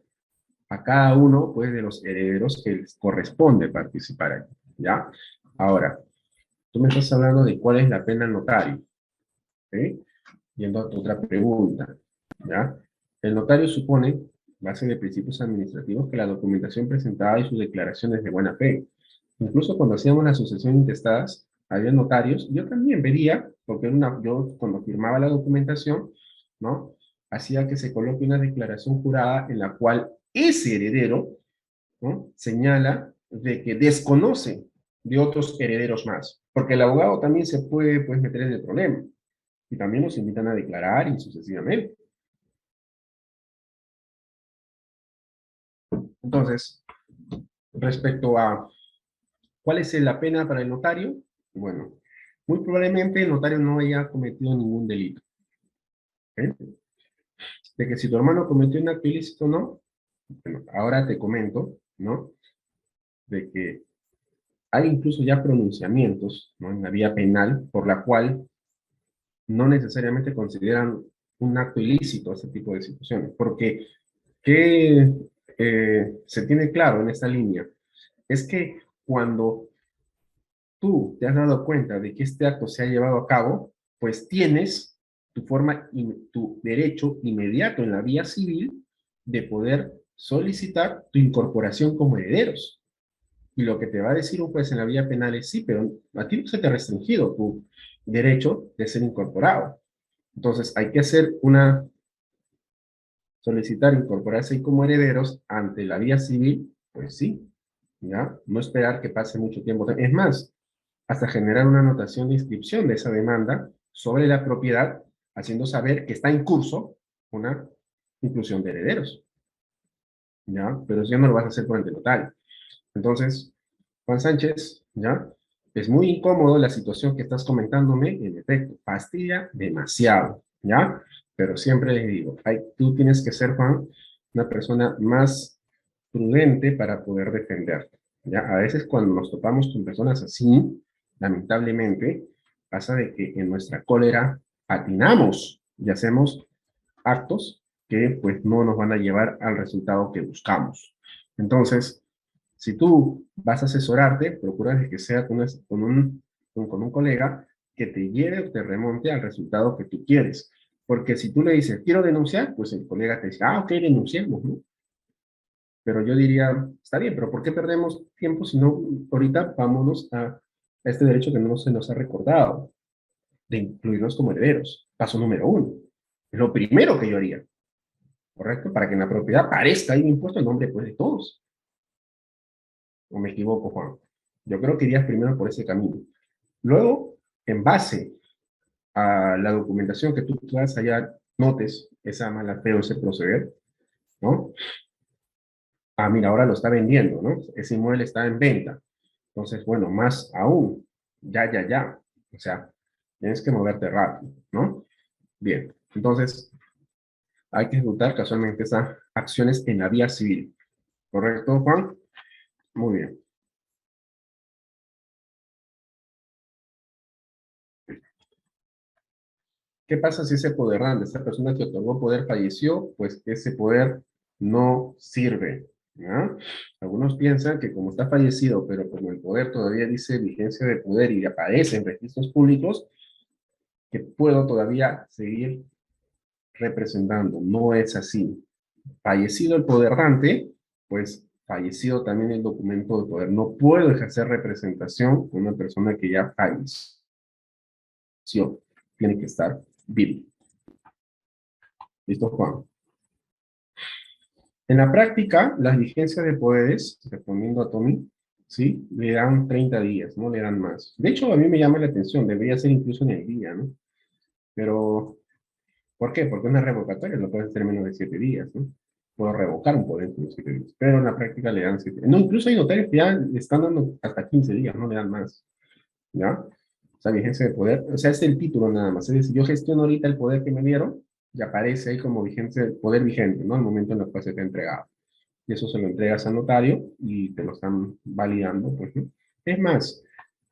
a cada uno, pues, de los herederos que les corresponde participar aquí, ¿ya? Ahora, tú me estás hablando de cuál es la pena notario, ¿ok? Yendo a tu otra pregunta, ¿ya? El notario supone, base de principios administrativos, que la documentación presentada y sus declaraciones de buena fe. Incluso cuando hacíamos la sucesión intestadas, había notarios, yo también vería, porque yo cuando firmaba la documentación, ¿no? Hacía que se coloque una declaración jurada en la cual ese heredero, ¿no? Señala de que desconoce de otros herederos más, porque el abogado también se puede, pues, meter en el problema y también nos invitan a declarar y sucesivamente. Entonces, respecto a cuál es la pena para el notario, bueno, muy probablemente el notario no haya cometido ningún delito. ¿Eh? De que si tu hermano cometió un acto ilícito o no, bueno, ahora te comento, ¿no? De que hay incluso ya pronunciamientos, ¿no? En la vía penal por la cual no necesariamente consideran un acto ilícito este tipo de situaciones, porque ¿qué se tiene claro en esta línea? Es que cuando tú te has dado cuenta de que este acto se ha llevado a cabo, pues tienes tu derecho inmediato en la vía civil de poder solicitar tu incorporación como herederos. Y lo que te va a decir un juez en la vía penal es sí, pero a ti no se te ha restringido tu derecho de ser incorporado. Entonces hay que solicitar incorporarse como herederos ante la vía civil, pues sí, ¿ya? No esperar que pase mucho tiempo. Es más, hasta generar una anotación de inscripción de esa demanda sobre la propiedad, haciendo saber que está en curso una inclusión de herederos, ¿ya? Pero eso ya no lo vas a hacer por ante notario. Entonces, Juan Sánchez, ¿ya? Es muy incómodo la situación que estás comentándome, en efecto, fastidia demasiado, ¿ya? Pero siempre les digo, tú tienes que ser, Juan, una persona más prudente para poder defenderte, ¿ya? A veces cuando nos topamos con personas así, lamentablemente, pasa de que en nuestra cólera patinamos y hacemos actos que pues no nos van a llevar al resultado que buscamos. Entonces, si tú vas a asesorarte, procura que sea con un con un colega que te lleve o te remonte al resultado que tú quieres. Porque si tú le dices, quiero denunciar, pues el colega te dice, ah, ok, denunciemos, ¿no? Pero yo diría, está bien, pero ¿por qué perdemos tiempo si no ahorita vámonos a este derecho que no se nos ha recordado, de incluirnos como herederos? Paso número uno. Es lo primero que yo haría, ¿correcto? Para que en la propiedad aparezca ahí impuesto el nombre pues, de todos. ¿O me equivoco, Juan? Yo creo que irías primero por ese camino. Luego, en base a la documentación que tú puedas allá, notes esa mala fe o ese proceder, ¿no? Ah, mira, ahora lo está vendiendo, ¿no? Ese inmueble está en venta. Entonces, bueno, más aún, ya. O sea, tienes que moverte rápido, ¿no? Bien, entonces hay que ejecutar casualmente esas acciones en la vía civil. ¿Correcto, Juan? Muy bien. ¿Qué pasa si ese poderrante, esa persona que otorgó poder falleció? Pues ese poder no sirve, ¿ya? Algunos piensan que como está fallecido, pero como el poder todavía dice vigencia de poder y aparece en registros públicos, que puedo todavía seguir representando. No es así. Fallecido el poderrante, pues fallecido también el documento de poder. No puedo ejercer representación con una persona que ya falleció. Tiene que estar vivo. ¿Listo, Juan? En la práctica, las vigencias de poderes, respondiendo a Tommy, ¿sí? Le dan 30 días, no le dan más. De hecho, a mí me llama la atención, debería ser incluso en el día, ¿no? Pero, ¿por qué? Porque una revocatoria lo puedes hacer en menos de 7 días, ¿no? Puedo revocar un poder en 7 días, pero en la práctica le dan 7 días. No, incluso hay notarios que ya le están dando hasta 15 días, no le dan más, ¿ya? O sea, vigencia de poder, o sea, es el título nada más. Es decir, yo gestiono ahorita el poder que me dieron y aparece ahí como vigencia, poder vigente, ¿no? Al momento en el cual se te ha entregado. Y eso se lo entregas al notario y te lo están validando, pues, ¿no? Es más,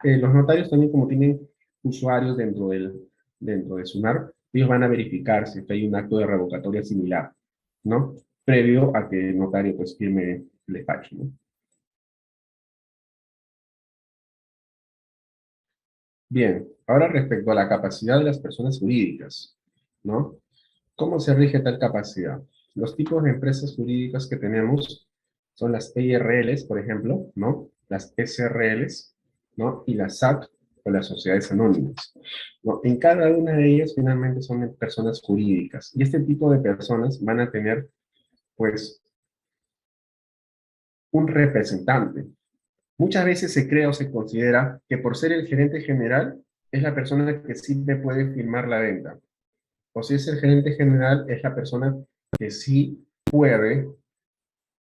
los notarios también como tienen usuarios dentro de SUNAR, ellos van a verificar si hay un acto de revocatoria similar, ¿no? Previo a que el notario pues firme el despacho, ¿no? Bien, ahora respecto a la capacidad de las personas jurídicas, ¿no? ¿Cómo se rige tal capacidad? Los tipos de empresas jurídicas que tenemos son las EIRLs, por ejemplo, ¿no? Las SRLs, ¿no? Y las SAC o las sociedades anónimas, ¿no? En cada una de ellas finalmente son personas jurídicas y este tipo de personas van a tener, pues, un representante. Muchas veces se cree o se considera que por ser el gerente general es la persona que sí te puede firmar la venta. O si es el gerente general es la persona que sí puede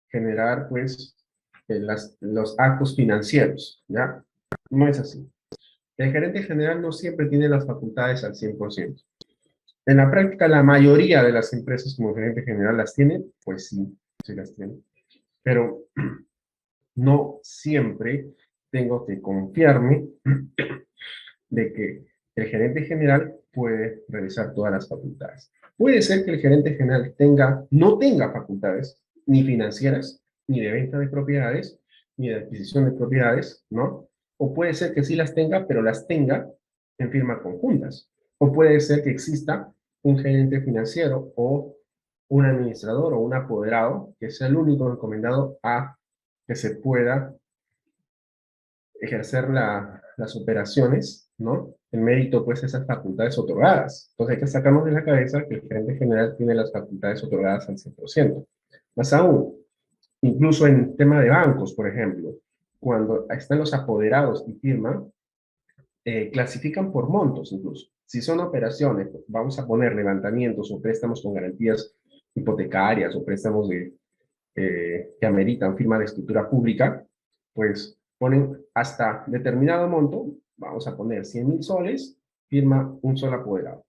generar, pues, los actos financieros, ¿ya? No es así. El gerente general no siempre tiene las facultades al 100%. En la práctica, la mayoría de las empresas como gerente general las tiene, pues sí, sí las tiene. Pero no siempre tengo que confiarme de que el gerente general puede realizar todas las facultades. Puede ser que el gerente general no tenga facultades, ni financieras, ni de venta de propiedades, ni de adquisición de propiedades, ¿no? O puede ser que sí las tenga, pero las tenga en firmas conjuntas. O puede ser que exista un gerente financiero o un administrador o un apoderado que sea el único encomendado a que se pueda ejercer las operaciones, ¿no? El mérito, pues, esas facultades otorgadas. Entonces hay que sacarnos de la cabeza que el gerente general tiene las facultades otorgadas al 100%. Más aún, incluso en tema de bancos, por ejemplo, cuando están los apoderados y firman, clasifican por montos incluso. Si son operaciones, pues, vamos a poner levantamientos o préstamos con garantías hipotecarias o préstamos que ameritan firma de escritura pública, pues ponen hasta determinado monto, vamos a poner 100.000 soles, firma un solo apoderado,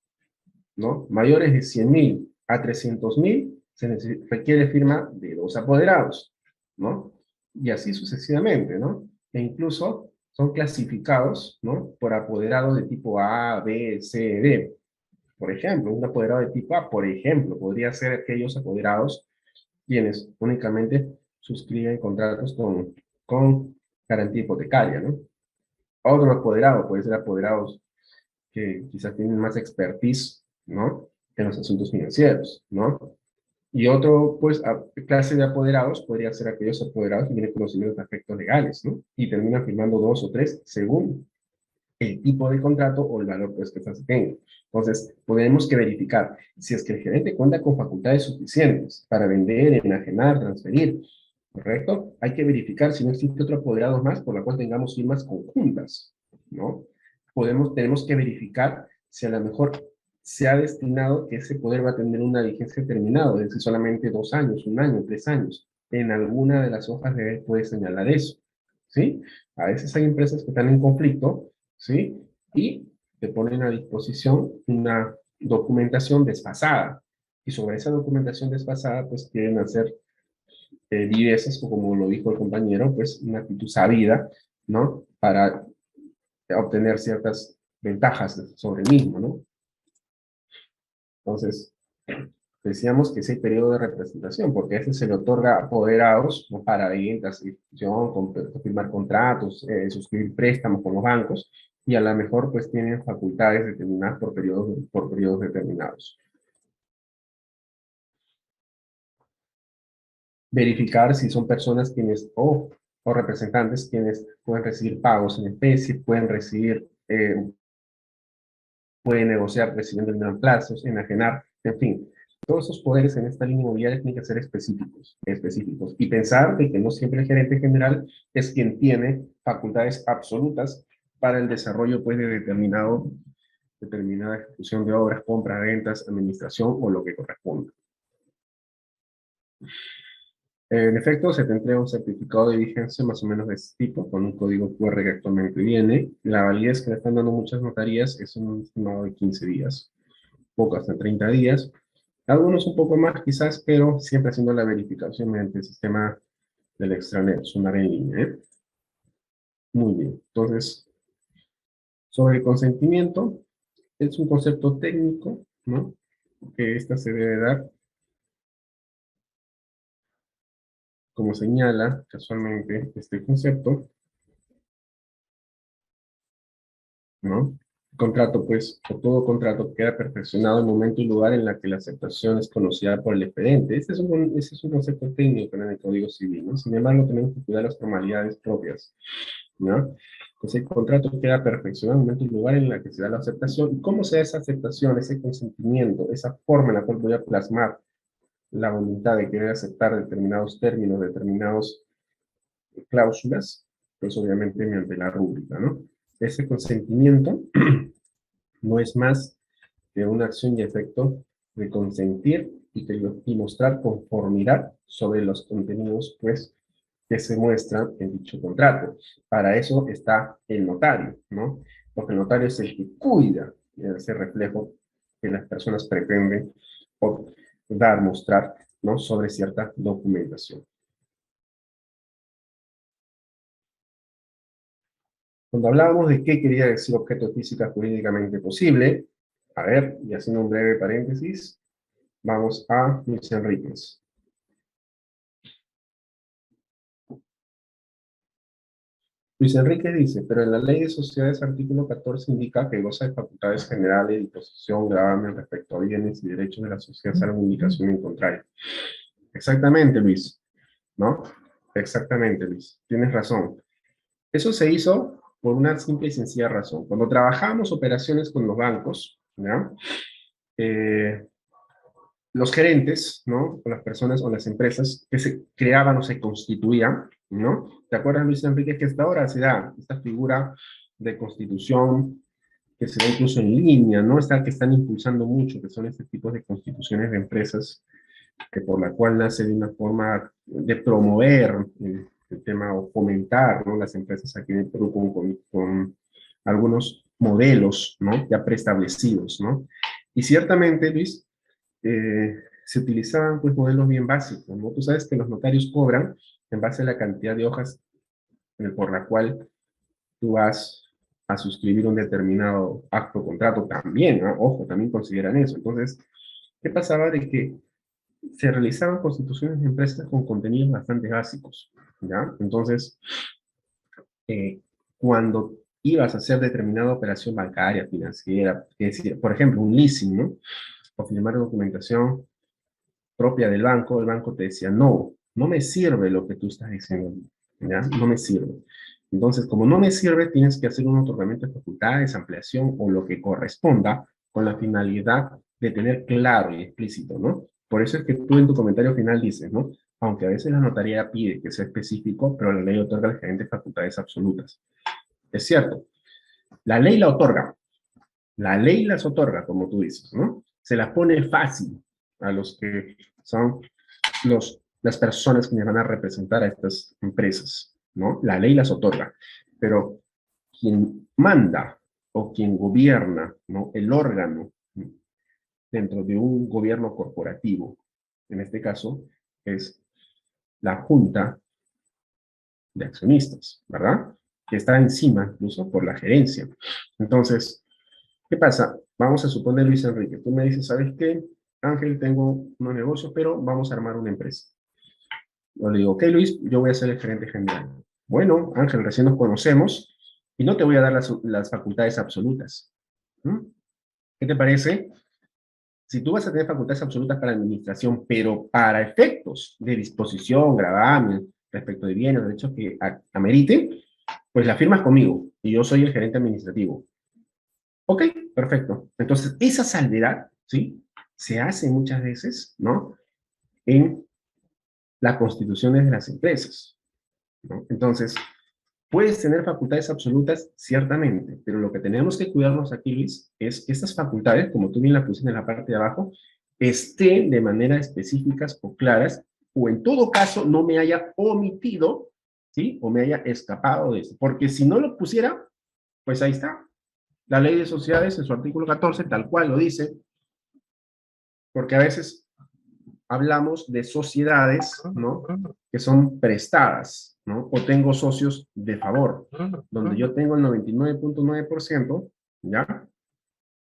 ¿no? Mayores de 100.000 a 300.000 se requiere firma de dos apoderados, ¿no? Y así sucesivamente, ¿no? E incluso son clasificados, ¿no? Por apoderado de tipo A, B, C, D. Por ejemplo, un apoderado de tipo A, por ejemplo, podría ser aquellos apoderados quienes únicamente suscriben contratos con garantía hipotecaria, ¿no? Otro apoderado, puede ser apoderados que quizás tienen más expertise, ¿no? En los asuntos financieros, ¿no? Y otro, pues, clase de apoderados podría ser aquellos apoderados que tienen conocimientos de aspectos legales, ¿no? Y terminan firmando 2 o 3 según el tipo de contrato o el valor pues, que se tenga. Entonces, tenemos que verificar si es que el gerente cuenta con facultades suficientes para vender, enajenar, transferir, ¿correcto? Hay que verificar si no existe otro apoderado más por la cual tengamos firmas conjuntas, ¿no? Tenemos que verificar si a lo mejor se ha destinado que ese poder va a tener una vigencia determinada, es decir, solamente 2 años, 1 año, 3 años. En alguna de las hojas de él puede señalar eso, ¿sí? A veces hay empresas que están en conflicto, ¿sí? Y te ponen a disposición una documentación desfasada. Y sobre esa documentación desfasada, pues quieren hacer viveces, como lo dijo el compañero, pues una actitud sabida, ¿no? Para obtener ciertas ventajas sobre el mismo, ¿no? Entonces, decíamos que ese periodo de representación, porque a ese se le otorga apoderados, ¿no? Para ventas, distribución, firmar contratos, suscribir préstamos con los bancos, y a lo mejor pues tienen facultades determinadas por periodos determinados. Verificar si son personas quienes, o representantes quienes pueden recibir pagos en especie, pueden negociar recibiendo en plazos, enajenar, en fin. Todos esos poderes en esta línea inmobiliaria tienen que ser específicos. Y pensar de que no siempre el gerente general es quien tiene facultades absolutas para el desarrollo pues, de determinada ejecución de obras, compras, ventas, administración o lo que corresponda. En efecto, se te entrega un certificado de vigencia más o menos de este tipo, con un código QR que actualmente viene. La validez que le están dando muchas notarías es un estimado de 15 días, poco hasta 30 días. Algunos un poco más quizás, pero siempre haciendo la verificación mediante el sistema del extranet, sumar en línea, ¿eh? Muy bien. Entonces, sobre el consentimiento, es un concepto técnico, ¿no? Que esta se debe dar, como señala casualmente este concepto, ¿no? Contrato, pues, o todo contrato queda perfeccionado en momento y lugar en la que la aceptación es conocida por el expediente. Ese es un concepto técnico en el Código Civil, ¿no? Sin embargo, tenemos que cuidar las formalidades propias, ¿no? Entonces, el contrato queda perfeccionado en momento y lugar en la que se da la aceptación. ¿Y cómo se da esa aceptación, ese consentimiento, esa forma en la cual voy a plasmar la voluntad de querer aceptar determinados términos, determinadas cláusulas? Pues obviamente mediante la rúbrica, ¿no? Ese consentimiento no es más que una acción y efecto de consentir y mostrar conformidad sobre los contenidos, pues, que se muestran en dicho contrato. Para eso está el notario, ¿no? Porque el notario es el que cuida de ese reflejo que las personas pretenden dar, mostrar, ¿no? Sobre cierta documentación. Cuando hablábamos de qué quería decir objeto física jurídicamente posible, a ver, y haciendo un breve paréntesis, vamos a Luis Enríquez. Luis Enrique dice, pero en la ley de sociedades artículo 14 indica que goza de facultades generales, disposición, gravamen respecto a bienes y derechos de la sociedad, salvo indicación en contrario. Exactamente, Luis, ¿no? Exactamente, Luis, tienes razón. Eso se hizo por una simple y sencilla razón. Cuando trabajamos operaciones con los bancos, ¿ya? Eh, los gerentes, ¿no? O las personas o las empresas que se creaban o se constituían, ¿no? ¿Te acuerdas, Luis Enrique, que hasta ahora se da esta figura de constitución que se da incluso en línea, ¿no? Que están impulsando mucho, que son este tipo de constituciones de empresas, que por la cual nace de una forma de promover el tema o fomentar, ¿no? Las empresas aquí en el Perú con algunos modelos, ¿no? Ya preestablecidos, ¿no? Y ciertamente, Luis, se utilizaban pues modelos bien básicos, ¿no? Tú sabes que los notarios cobran en base a la cantidad de hojas por la cual tú vas a suscribir un determinado acto o contrato también, ¿no? Ojo, también consideran eso. Entonces, ¿qué pasaba? De que se realizaban constituciones de empresas con contenidos bastante básicos, ¿ya? Entonces, cuando ibas a hacer determinada operación bancaria, financiera, es decir, por ejemplo, un leasing, ¿no? O firmar documentación propia del banco, el banco te decía, no, no me sirve lo que tú estás diciendo, ¿ya? No me sirve. Entonces, como no me sirve, tienes que hacer un otorgamiento de facultades, ampliación o lo que corresponda con la finalidad de tener claro y explícito, ¿no? Por eso es que tú en tu comentario final dices, ¿no? Aunque a veces la notaría pide que sea específico, pero la ley otorga al gerente facultades absolutas. Es cierto, la ley la ley las otorga, como tú dices, ¿no? Se las pone fácil a los que son las personas que me van a representar a estas empresas, ¿no? La ley las otorga, pero quien manda o quien gobierna, ¿no? El órgano dentro de un gobierno corporativo, en este caso, es la junta de accionistas, ¿verdad? Que está encima incluso por la gerencia. Entonces, ¿qué pasa? Vamos a suponer, Luis Enrique, tú me dices, ¿sabes qué? Ángel, tengo unos negocios, pero vamos a armar una empresa. Yo le digo, ok, Luis, yo voy a ser el gerente general. Bueno, Ángel, recién nos conocemos y no te voy a dar las facultades absolutas. ¿Mm? ¿Qué te parece? Si tú vas a tener facultades absolutas para la administración, pero para efectos de disposición, gravamen, respecto de bienes, derechos que amerite, pues la firmas conmigo y yo soy el gerente administrativo. Ok, perfecto. Entonces, esa salvedad, ¿sí? Se hace muchas veces, ¿no? En las constituciones de las empresas, ¿no? Entonces, puedes tener facultades absolutas, ciertamente, pero lo que tenemos que cuidarnos aquí, Luis, es que estas facultades, como tú bien la pusiste en la parte de abajo, estén de manera específicas o claras, o en todo caso no me haya omitido, ¿sí? O me haya escapado de eso. Porque si no lo pusiera, pues ahí está. La ley de sociedades en su artículo 14, tal cual lo dice, porque a veces hablamos de sociedades, ¿no? Que son prestadas, ¿no? O tengo socios de favor, donde yo tengo el 99.9%, ¿ya?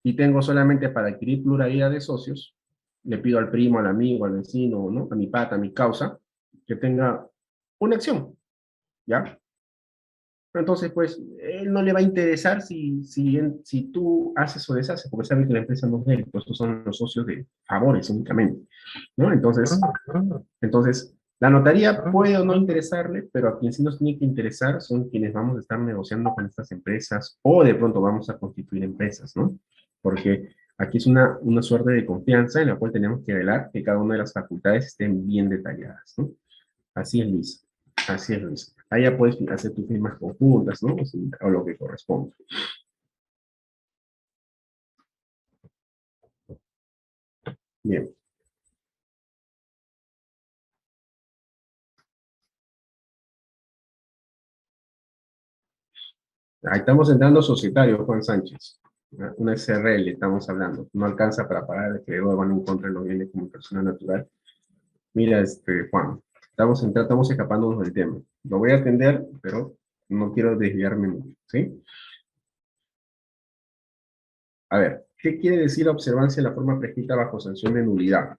Y tengo solamente para adquirir pluralidad de socios, le pido al primo, al amigo, al vecino, ¿no? A mi pata, a mi causa, que tenga una acción, ¿ya? Entonces, pues, él no le va a interesar si tú haces o deshaces, porque sabe que la empresa no es de él, pues estos son los socios de favores únicamente, ¿no? Entonces, la notaría puede o no interesarle, pero a quien sí nos tiene que interesar son quienes vamos a estar negociando con estas empresas o de pronto vamos a constituir empresas, ¿no? Porque aquí es una suerte de confianza en la cual tenemos que velar que cada una de las facultades estén bien detalladas, ¿no? Así es, Luis. Así es, Luis. Ahí ya puedes hacer tus firmas conjuntas, ¿no? O lo que corresponda. Bien. Ahí estamos entrando societario, Juan Sánchez. Una SRL estamos hablando. No alcanza para pagar el acreedor, van en contra de los bienes como persona natural. Mira, Juan, estamos escapándonos del tema. Lo voy a atender, pero no quiero desviarme mucho, ¿sí? A ver, ¿qué quiere decir observancia de la forma prescrita bajo sanción de nulidad?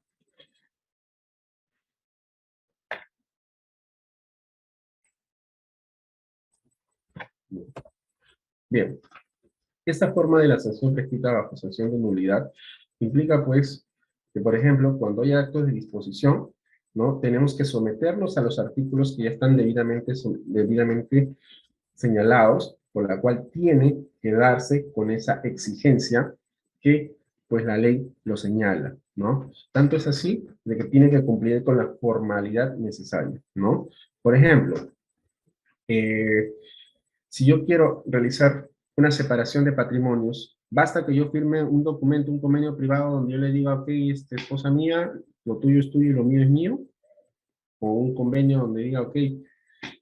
Bien, esta forma de la sanción prescrita bajo sanción de nulidad implica, pues, que, por ejemplo, cuando hay actos de disposición, ¿no? Tenemos que someternos a los artículos que ya están debidamente señalados, por la cual tiene que darse con esa exigencia que pues la ley lo señala, ¿no? Tanto es así de que tiene que cumplir con la formalidad necesaria, ¿no? Por ejemplo, eh, si yo quiero realizar una separación de patrimonios, basta que yo firme un documento, un convenio privado donde yo le diga, ok, esposa mía, lo tuyo es tuyo y lo mío es mío, o un convenio donde diga, ok,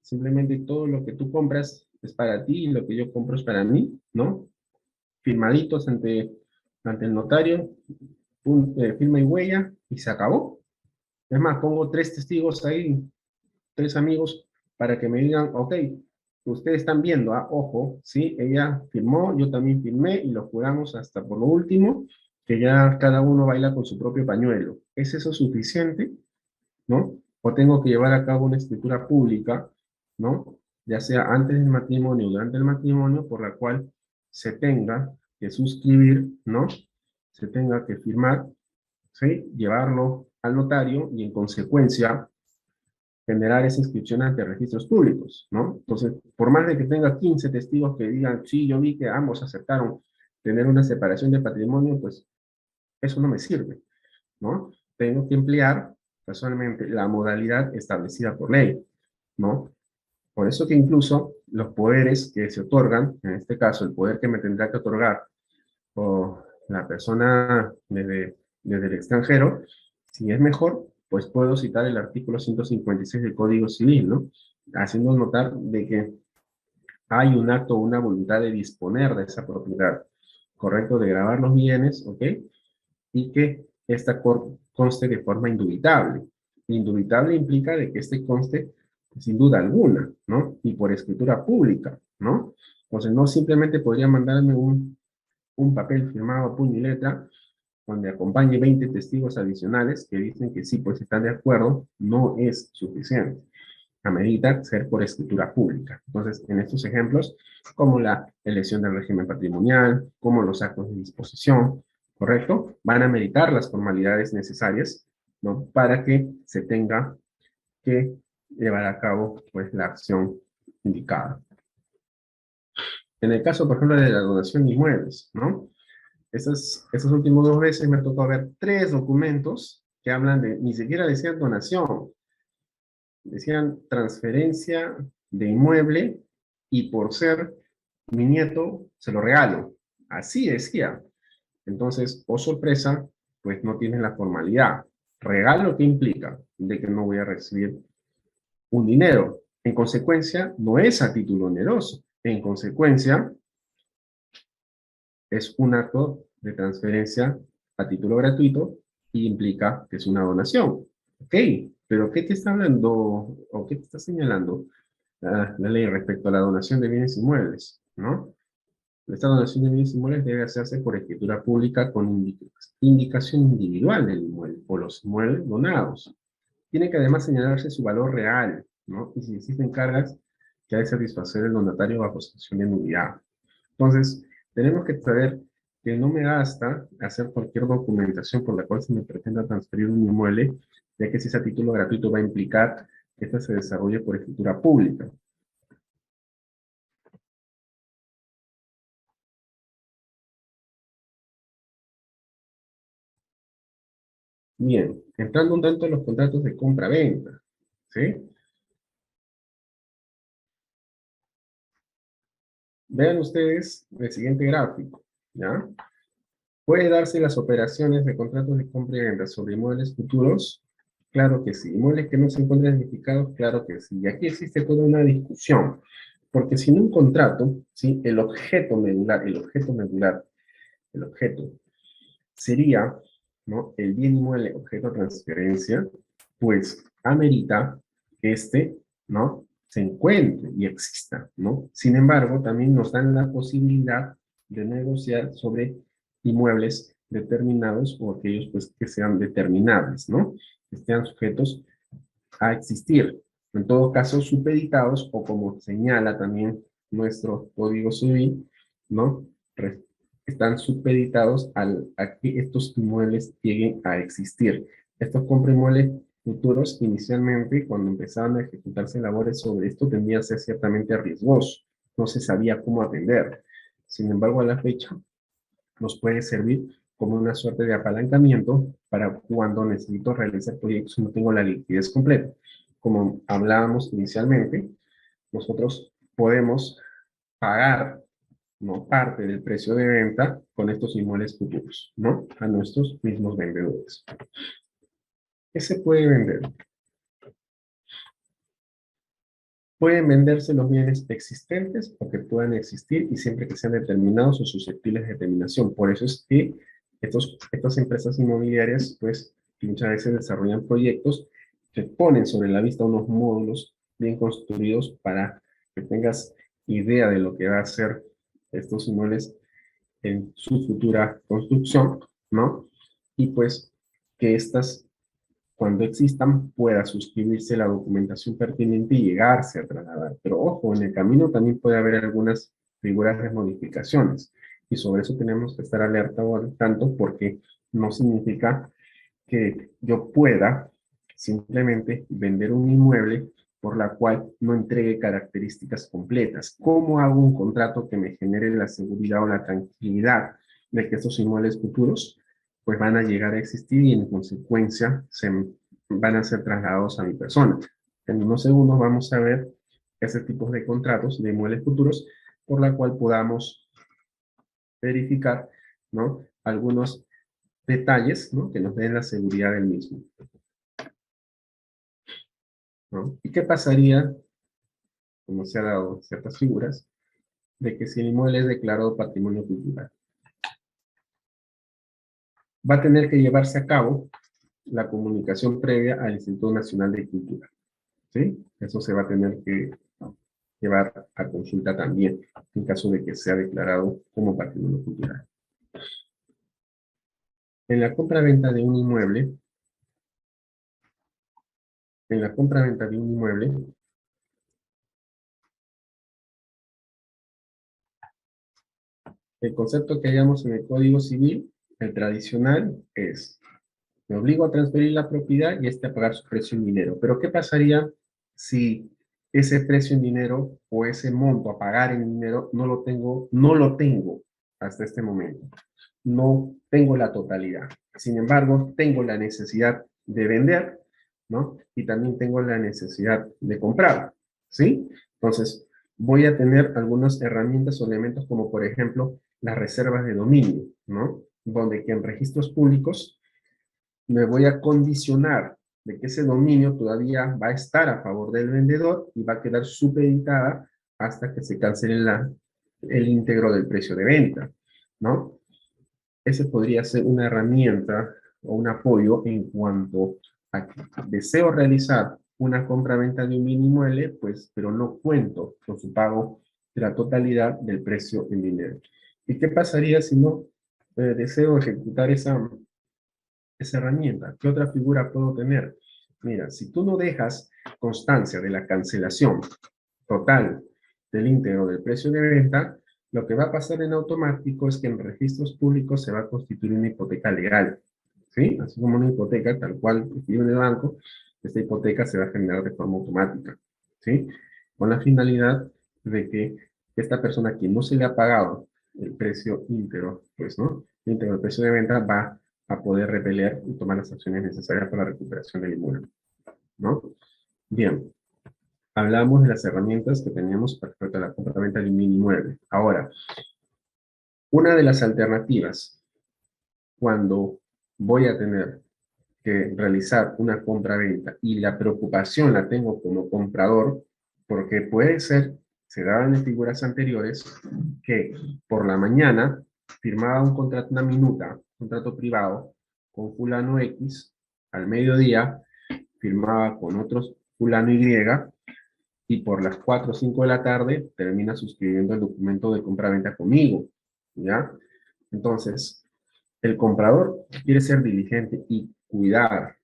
simplemente todo lo que tú compras es para ti y lo que yo compro es para mí, ¿no? Firmaditos ante el notario, firma y huella, y se acabó. Es más, pongo tres testigos ahí, tres amigos, para que me digan, ok, ustedes están viendo, ojo, sí, ella firmó, yo también firmé, y lo juramos hasta por lo último, que ya cada uno baila con su propio pañuelo. ¿Es eso suficiente? ¿No? O tengo que llevar a cabo una escritura pública, ¿no? ya sea antes del matrimonio o durante el matrimonio, por la cual se tenga que suscribir, ¿no? Se tenga que firmar, ¿sí? Llevarlo al notario y en consecuencia generar esa inscripción ante registros públicos, ¿no? Entonces, por más de que tenga 15 testigos que digan, sí, yo vi que ambos aceptaron tener una separación de patrimonio, pues eso no me sirve, ¿no? Tengo que emplear casualmente la modalidad establecida por ley, ¿no? Por eso que incluso los poderes que se otorgan, en este caso el poder que me tendrá que otorgar o la persona desde el extranjero, si es mejor, pues puedo citar el artículo 156 del Código Civil, ¿no? Haciendo notar de que hay un acto o una voluntad de disponer de esa propiedad, correcto, de gravar los bienes, ¿ok? Y que esta conste de forma indubitable. Indubitable implica de que este conste sin duda alguna, ¿no? Y por escritura pública, ¿no? Entonces no simplemente podría mandarme un papel firmado a puño y letra donde acompañe 20 testigos adicionales que dicen que sí, pues están de acuerdo, no es suficiente. Amerita ser por escritura pública. Entonces, en estos ejemplos, como la elección del régimen patrimonial, como los actos de disposición, ¿correcto? Van a meritar las formalidades necesarias, ¿no? Para que se tenga que llevar a cabo, pues, la acción indicada. En el caso, por ejemplo, de la donación de inmuebles, ¿no? Esas últimas 2 veces me ha tocado ver 3 documentos que hablan de, ni siquiera decían donación, decían transferencia de inmueble y por ser mi nieto se lo regalo. Así decía. Entonces, oh sorpresa, pues no tienen la formalidad. Regalo, ¿qué implica? De que no voy a recibir un dinero. En consecuencia, no es a título oneroso. En consecuencia, es un acto de transferencia a título gratuito y implica que es una donación. Ok, pero ¿qué te está hablando o qué te está señalando la ley respecto a la donación de bienes inmuebles? ¿No? Esta donación de bienes inmuebles debe hacerse por escritura pública con indicación individual del inmueble o los inmuebles donados. Tiene que además señalarse su valor real, ¿no? Y si existen cargas que ha de satisfacer el donatario bajo sanción de nulidad. Entonces, tenemos que saber que no me basta hacer cualquier documentación por la cual se me pretenda transferir un inmueble, ya que si es a título gratuito va a implicar que ésta se desarrolle por escritura pública. Bien, entrando un tanto en los contratos de compra-venta, ¿sí? Vean ustedes el siguiente gráfico, ¿ya? ¿Puede darse las operaciones de contratos de compra y venta sobre inmuebles futuros? Claro que sí. ¿Inmuebles que no se encuentran identificados? Claro que sí. Y aquí existe toda una discusión, porque sin un contrato, ¿sí? El objeto sería, ¿no? El bien inmueble objeto de transferencia, pues amerita que este, ¿no? Se encuentre y exista, ¿no? Sin embargo, también nos dan la posibilidad de negociar sobre inmuebles determinados o aquellos pues que sean determinables, ¿no? Que estén sujetos a existir. En todo caso, supeditados o como señala también nuestro Código Civil, ¿no? Están supeditados a que estos inmuebles lleguen a existir. Estos inmuebles futuros, inicialmente, cuando empezaban a ejecutarse labores sobre esto, tendían a ser ciertamente riesgosos. No se sabía cómo atender. Sin embargo, a la fecha, nos puede servir como una suerte de apalancamiento para cuando necesito realizar proyectos y no tengo la liquidez completa. Como hablábamos inicialmente, nosotros podemos pagar, ¿no?, parte del precio de venta con estos inmuebles futuros, ¿no?, a nuestros mismos vendedores. ¿Qué se puede vender? Pueden venderse los bienes existentes o que puedan existir y siempre que sean determinados o susceptibles de determinación. Por eso es que estas empresas inmobiliarias, pues, muchas veces desarrollan proyectos que ponen sobre la vista unos módulos bien construidos para que tengas idea de lo que va a ser estos inmuebles en su futura construcción, ¿no? Y pues que estas cuando existan, pueda suscribirse la documentación pertinente y llegarse a trasladar. Pero ojo, en el camino también puede haber algunas figuras de modificaciones. Y sobre eso tenemos que estar alerta o al tanto, porque no significa que yo pueda simplemente vender un inmueble por la cual no entregue características completas. ¿Cómo hago un contrato que me genere la seguridad o la tranquilidad de que estos inmuebles futuros pues van a llegar a existir y en consecuencia van a ser trasladados a mi persona? En unos segundos vamos a ver ese tipo de contratos de inmuebles futuros por la cual podamos verificar, ¿no?, algunos detalles, ¿no?, que nos den la seguridad del mismo, ¿no? ¿Y qué pasaría, como se ha dado ciertas figuras, de que si el inmueble es declarado patrimonio cultural? Va a tener que llevarse a cabo la comunicación previa al Instituto Nacional de Cultura, ¿sí? Eso se va a tener que llevar a consulta también, en caso de que sea declarado como patrimonio cultural. En la compra-venta de un inmueble, el concepto que hallamos en el Código Civil, el tradicional, es: me obligo a transferir la propiedad y a pagar su precio en dinero. Pero ¿qué pasaría si ese precio en dinero o ese monto a pagar en dinero no lo tengo hasta este momento? No tengo la totalidad. Sin embargo, tengo la necesidad de vender, ¿no? Y también tengo la necesidad de comprar, ¿sí? Entonces, voy a tener algunas herramientas o elementos como, por ejemplo, las reservas de dominio, ¿no? Donde que en registros públicos me voy a condicionar de que ese dominio todavía va a estar a favor del vendedor y va a quedar supeditada hasta que se cancele el íntegro del precio de venta, ¿no? Ese podría ser una herramienta o un apoyo en cuanto a que deseo realizar una compra-venta de un bien inmueble, pues, pero no cuento con su pago de la totalidad del precio en dinero. ¿Y qué pasaría si no deseo ejecutar esa herramienta? ¿Qué otra figura puedo tener? Mira, si tú no dejas constancia de la cancelación total del íntegro del precio de venta, lo que va a pasar en automático es que en registros públicos se va a constituir una hipoteca legal, ¿sí? Así como una hipoteca tal cual escribe en el banco, esta hipoteca se va a generar de forma automática, ¿sí? Con la finalidad de que esta persona a quien no se le ha pagado el precio íntegro, pues, ¿no?, el íntegro del precio de venta, va a poder repeler y tomar las acciones necesarias para la recuperación del inmueble, ¿no? Bien, hablamos de las herramientas que teníamos respecto a la compra-venta de un bien inmueble. Ahora, una de las alternativas cuando voy a tener que realizar una compra-venta y la preocupación la tengo como comprador, porque puede ser, se daban en figuras anteriores, que por la mañana firmaba un contrato, una minuta, un contrato privado con fulano X, al mediodía firmaba con otros fulano Y, y por las 4 o 5 de la tarde termina suscribiendo el documento de compra-venta conmigo, ¿ya? Entonces, el comprador quiere ser diligente y cuidar,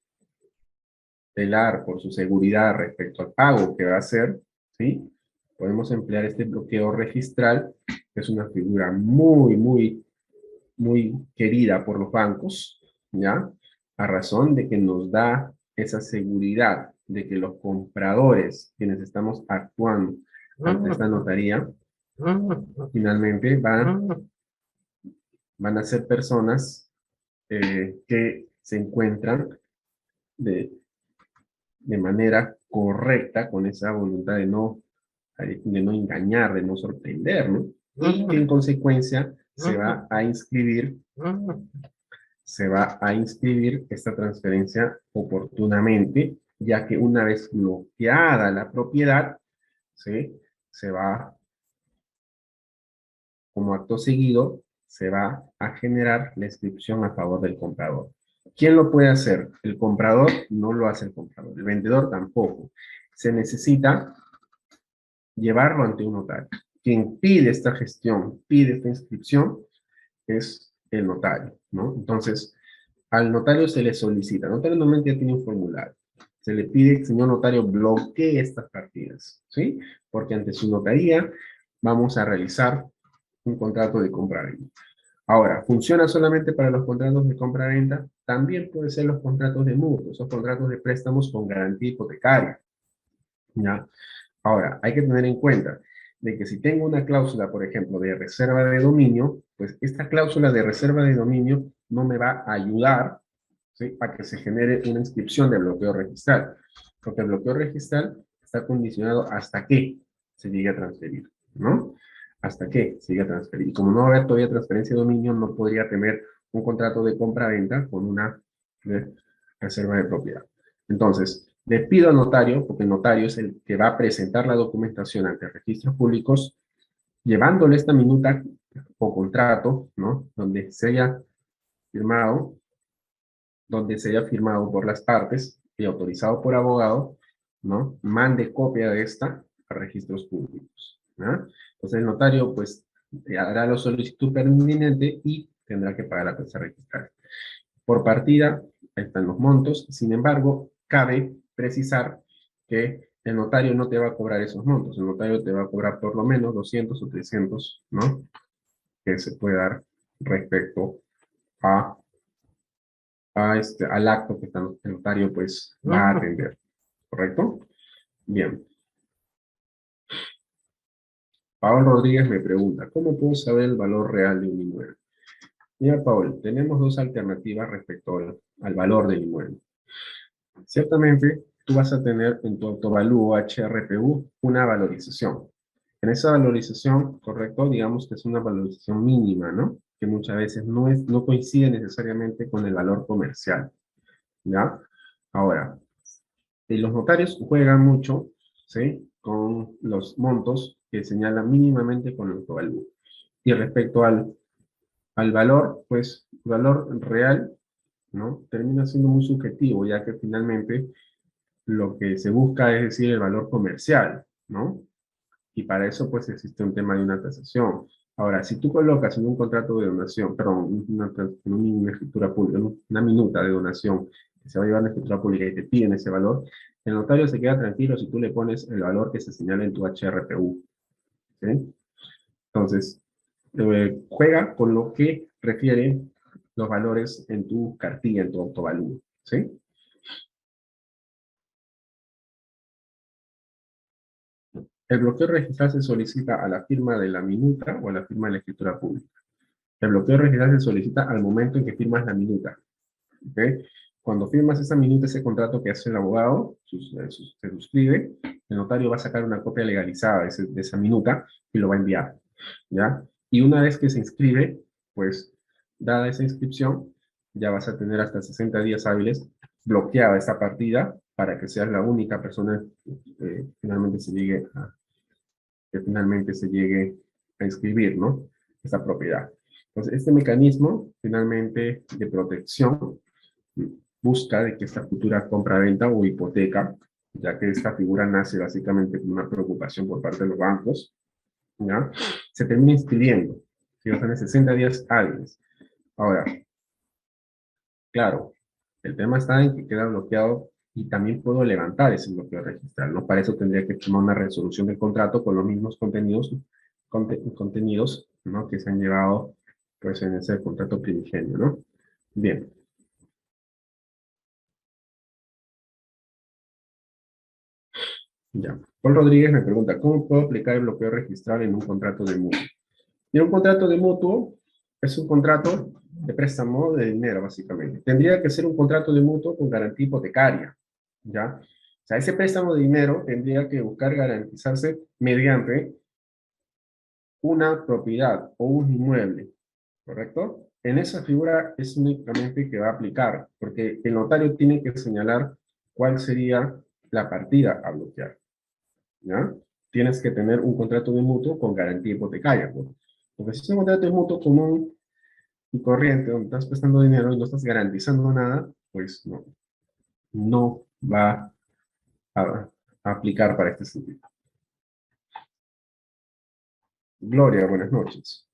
velar por su seguridad respecto al pago que va a hacer, ¿sí? Podemos emplear este bloqueo registral, que es una figura muy querida por los bancos, ¿ya? A razón de que nos da esa seguridad de que los compradores, quienes estamos actuando ante esta notaría, finalmente van a ser personas que se encuentran de, de manera correcta con esa voluntad de no engañar, de no sorprender, ¿no? Y que en consecuencia se va a inscribir esta transferencia oportunamente, ya que una vez bloqueada la propiedad, ¿sí?, se va, como acto seguido, se va a generar la inscripción a favor del comprador. ¿Quién lo puede hacer? El comprador no lo hace el comprador, el vendedor tampoco. Se necesita llevarlo ante un notario. Quien pide esta gestión, pide esta inscripción, es el notario, ¿no? Entonces, Al notario se le solicita, el notario normalmente ya tiene un formulario, se le pide que el señor notario bloquee estas partidas, ¿sí? Porque ante su notaría vamos a realizar un contrato de compra-venta. Ahora, ¿funciona solamente para los contratos de compra-venta? También puede ser los contratos de mutuo, esos contratos de préstamos con garantía hipotecaria, ¿ya? Ahora, hay que tener en cuenta de que si tengo una cláusula, por ejemplo, de reserva de dominio, pues esta cláusula de reserva de dominio no me va a ayudar, ¿sí?, a que se genere una inscripción de bloqueo registral, porque el bloqueo registral está condicionado hasta que se llegue a transferir, ¿no? Hasta que se llegue a transferir. Y como no va a haber todavía transferencia de dominio, no podría tener un contrato de compra-venta con una reserva de propiedad. Entonces, le pido al notario, porque el notario es el que va a presentar la documentación ante registros públicos, llevándole esta minuta o contrato, ¿no? Firmado, donde se haya firmado por las partes y autorizado por abogado, ¿no? Mande copia de esta a registros públicos, ¿no? Entonces el notario, pues, hará la solicitud pertinente y tendrá que pagar la tasa registral. Por partida, ahí están los montos. Sin embargo, cabe precisar que el notario no te va a cobrar esos montos. El notario te va a cobrar por lo menos 200 o 300, ¿no? Que se puede dar respecto a, al acto que el notario pues va a atender. ¿Correcto? Bien. Paul Rodríguez me pregunta, ¿cómo puedo saber el valor real de un inmueble? Mira, Paul, tenemos dos alternativas respecto al valor del inmueble. Ciertamente, tú vas a tener en tu autovalúo HRPU una valorización. En esa valorización, correcto, digamos que es una valorización mínima, ¿no? Que muchas veces no coincide necesariamente con el valor comercial, ¿ya? Ahora, los notarios juegan mucho, ¿sí?, con los montos que señalan mínimamente con el autovalúo. Y respecto al valor, pues, valor real, ¿no? Termina siendo muy subjetivo, ya que finalmente lo que se busca es decir el valor comercial, ¿no? Y para eso pues existe un tema de una tasación. Ahora, si tú colocas en un contrato de donación, perdón, en una escritura pública, una minuta de donación que se va a llevar a la escritura pública y te piden ese valor, el notario se queda tranquilo si tú le pones el valor que se señala en tu HRPU, ¿sí? Entonces, juega con lo que refieren los valores en tu cartilla, en tu autovalúo, ¿sí? El bloqueo registral se solicita a la firma de la minuta o a la firma de la escritura pública. El bloqueo registral se solicita al momento en que firmas la minuta. ¿Okay? Cuando firmas esa minuta, ese contrato que hace el abogado, se suscribe, el notario va a sacar una copia legalizada de esa minuta y lo va a enviar, ¿ya? Y una vez que se inscribe, pues, dada esa inscripción, ya vas a tener hasta 60 días hábiles bloqueada esta partida para que seas la única persona finalmente que finalmente se llegue a inscribir, ¿no? Esa propiedad. Entonces, este mecanismo, finalmente, de protección, busca de que esta futura compra-venta o hipoteca, ya que esta figura nace básicamente con una preocupación por parte de los bancos, ¿ya?, se termina inscribiendo, si va a tener 60 días hábiles. Ahora, claro, el tema está en que queda bloqueado y también puedo levantar ese bloqueo registral, ¿no? Para eso tendría que tomar una resolución del contrato con los mismos contenidos, ¿no?, que se han llevado, pues, en ese contrato primigenio, ¿no? Bien. Ya. Paul Rodríguez me pregunta, ¿cómo puedo aplicar el bloqueo registral en un contrato de mutuo? Y un contrato de mutuo es un contrato de préstamo de dinero, básicamente. Tendría que ser un contrato de mutuo con garantía hipotecaria, ¿ya? O sea, ese préstamo de dinero tendría que buscar garantizarse mediante una propiedad o un inmueble, ¿correcto? En esa figura es únicamente que va a aplicar, porque el notario tiene que señalar cuál sería la partida a bloquear, ¿ya? Tienes que tener un contrato de mutuo con garantía hipotecaria, ¿no? Porque si es un contrato de mutuo común y corriente, donde estás prestando dinero y no estás garantizando nada, pues no va a aplicar para este sentido. Gloria, buenas noches.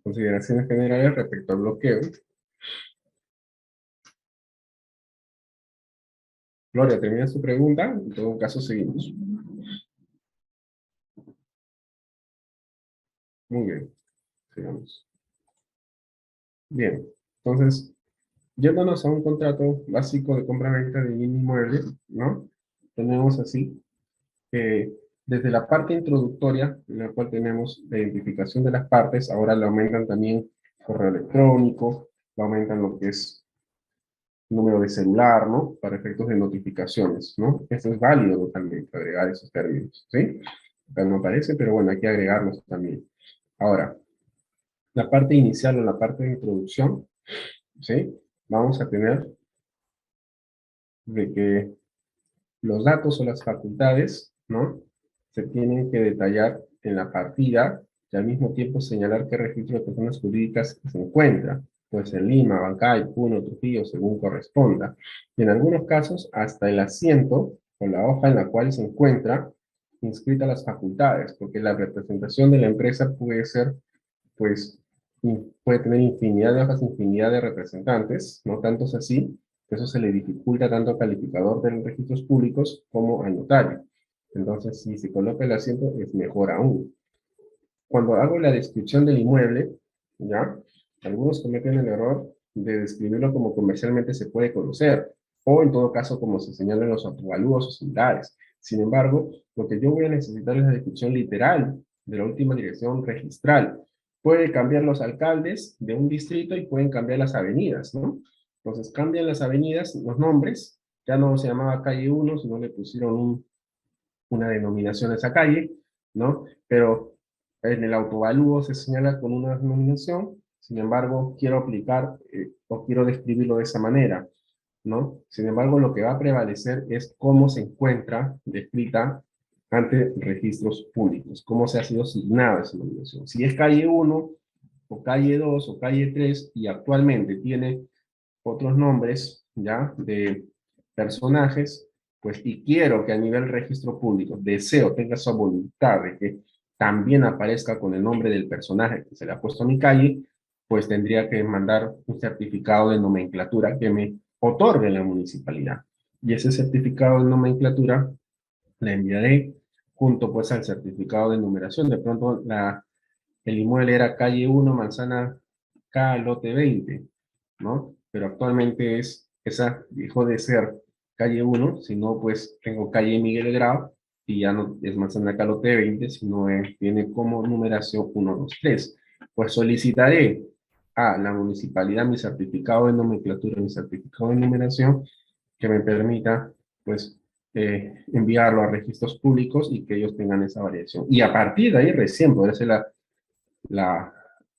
Consideraciones generales respecto al bloqueo. Gloria, ¿termina su pregunta? En todo caso, seguimos. Muy bien, sigamos. Bien, entonces, yéndonos a un contrato básico de compra-venta de un inmueble, ¿no? Tenemos así, desde la parte introductoria, en la cual tenemos la identificación de las partes, ahora le aumentan también correo electrónico, le aumentan lo que es número de celular, ¿no? Para efectos de notificaciones, ¿no? Esto es válido totalmente, agregar esos términos, ¿sí? Acá no aparece, pero bueno, hay que agregarlos también. Ahora, la parte inicial o la parte de introducción, ¿sí? Vamos a tener de que los datos o las facultades, ¿no? Se tienen que detallar en la partida y al mismo tiempo señalar qué registro de personas jurídicas se encuentra, pues en Lima, Bancay, Puno, Trujillo, según corresponda. Y en algunos casos, hasta el asiento o la hoja en la cual se encuentra inscrita las facultades, porque la representación de la empresa puede ser, pues, puede tener infinidad de hojas, infinidad de representantes, no tantos así, que eso se le dificulta tanto al calificador de los registros públicos como al notario. Entonces, si se coloca el asiento, es mejor aún. Cuando hago la descripción del inmueble, ¿ya? Algunos cometen el error de describirlo como comercialmente se puede conocer, o en todo caso como se señala en los autovalúos o similares. Sin embargo, lo que yo voy a necesitar es la descripción literal de la última dirección registral. Puede cambiar los alcaldes de un distrito y pueden cambiar las avenidas, ¿no? Entonces cambian las avenidas, los nombres, ya no se llamaba calle 1, sino le pusieron una denominación a esa calle, ¿no? Pero en el autovalúo se señala con una denominación, sin embargo, quiero aplicar o quiero describirlo de esa manera, ¿no? Sin embargo, lo que va a prevalecer es cómo se encuentra descrita ante registros públicos, cómo se ha sido asignada esa denominación. Si es calle 1 o calle 2 o calle 3 y actualmente tiene otros nombres, ¿ya? De personajes, pues, y quiero que a nivel registro público, deseo, tenga esa voluntad de que también aparezca con el nombre del personaje que se le ha puesto a mi calle, pues tendría que mandar un certificado de nomenclatura que me otorgue la municipalidad. Y ese certificado de nomenclatura le enviaré junto pues al certificado de numeración. De pronto el inmueble era calle 1, manzana K, lote 20, ¿no? Pero actualmente esa dejó de ser calle 1, sino pues tengo calle Miguel Grau y ya no es manzana K, lote 20, sino tiene como numeración 1, 2, 3. Pues solicitaré a la municipalidad mi certificado de nomenclatura, mi certificado de numeración, que me permita, pues, enviarlo a registros públicos y que ellos tengan esa variación. Y a partir de ahí recién podrá ser la,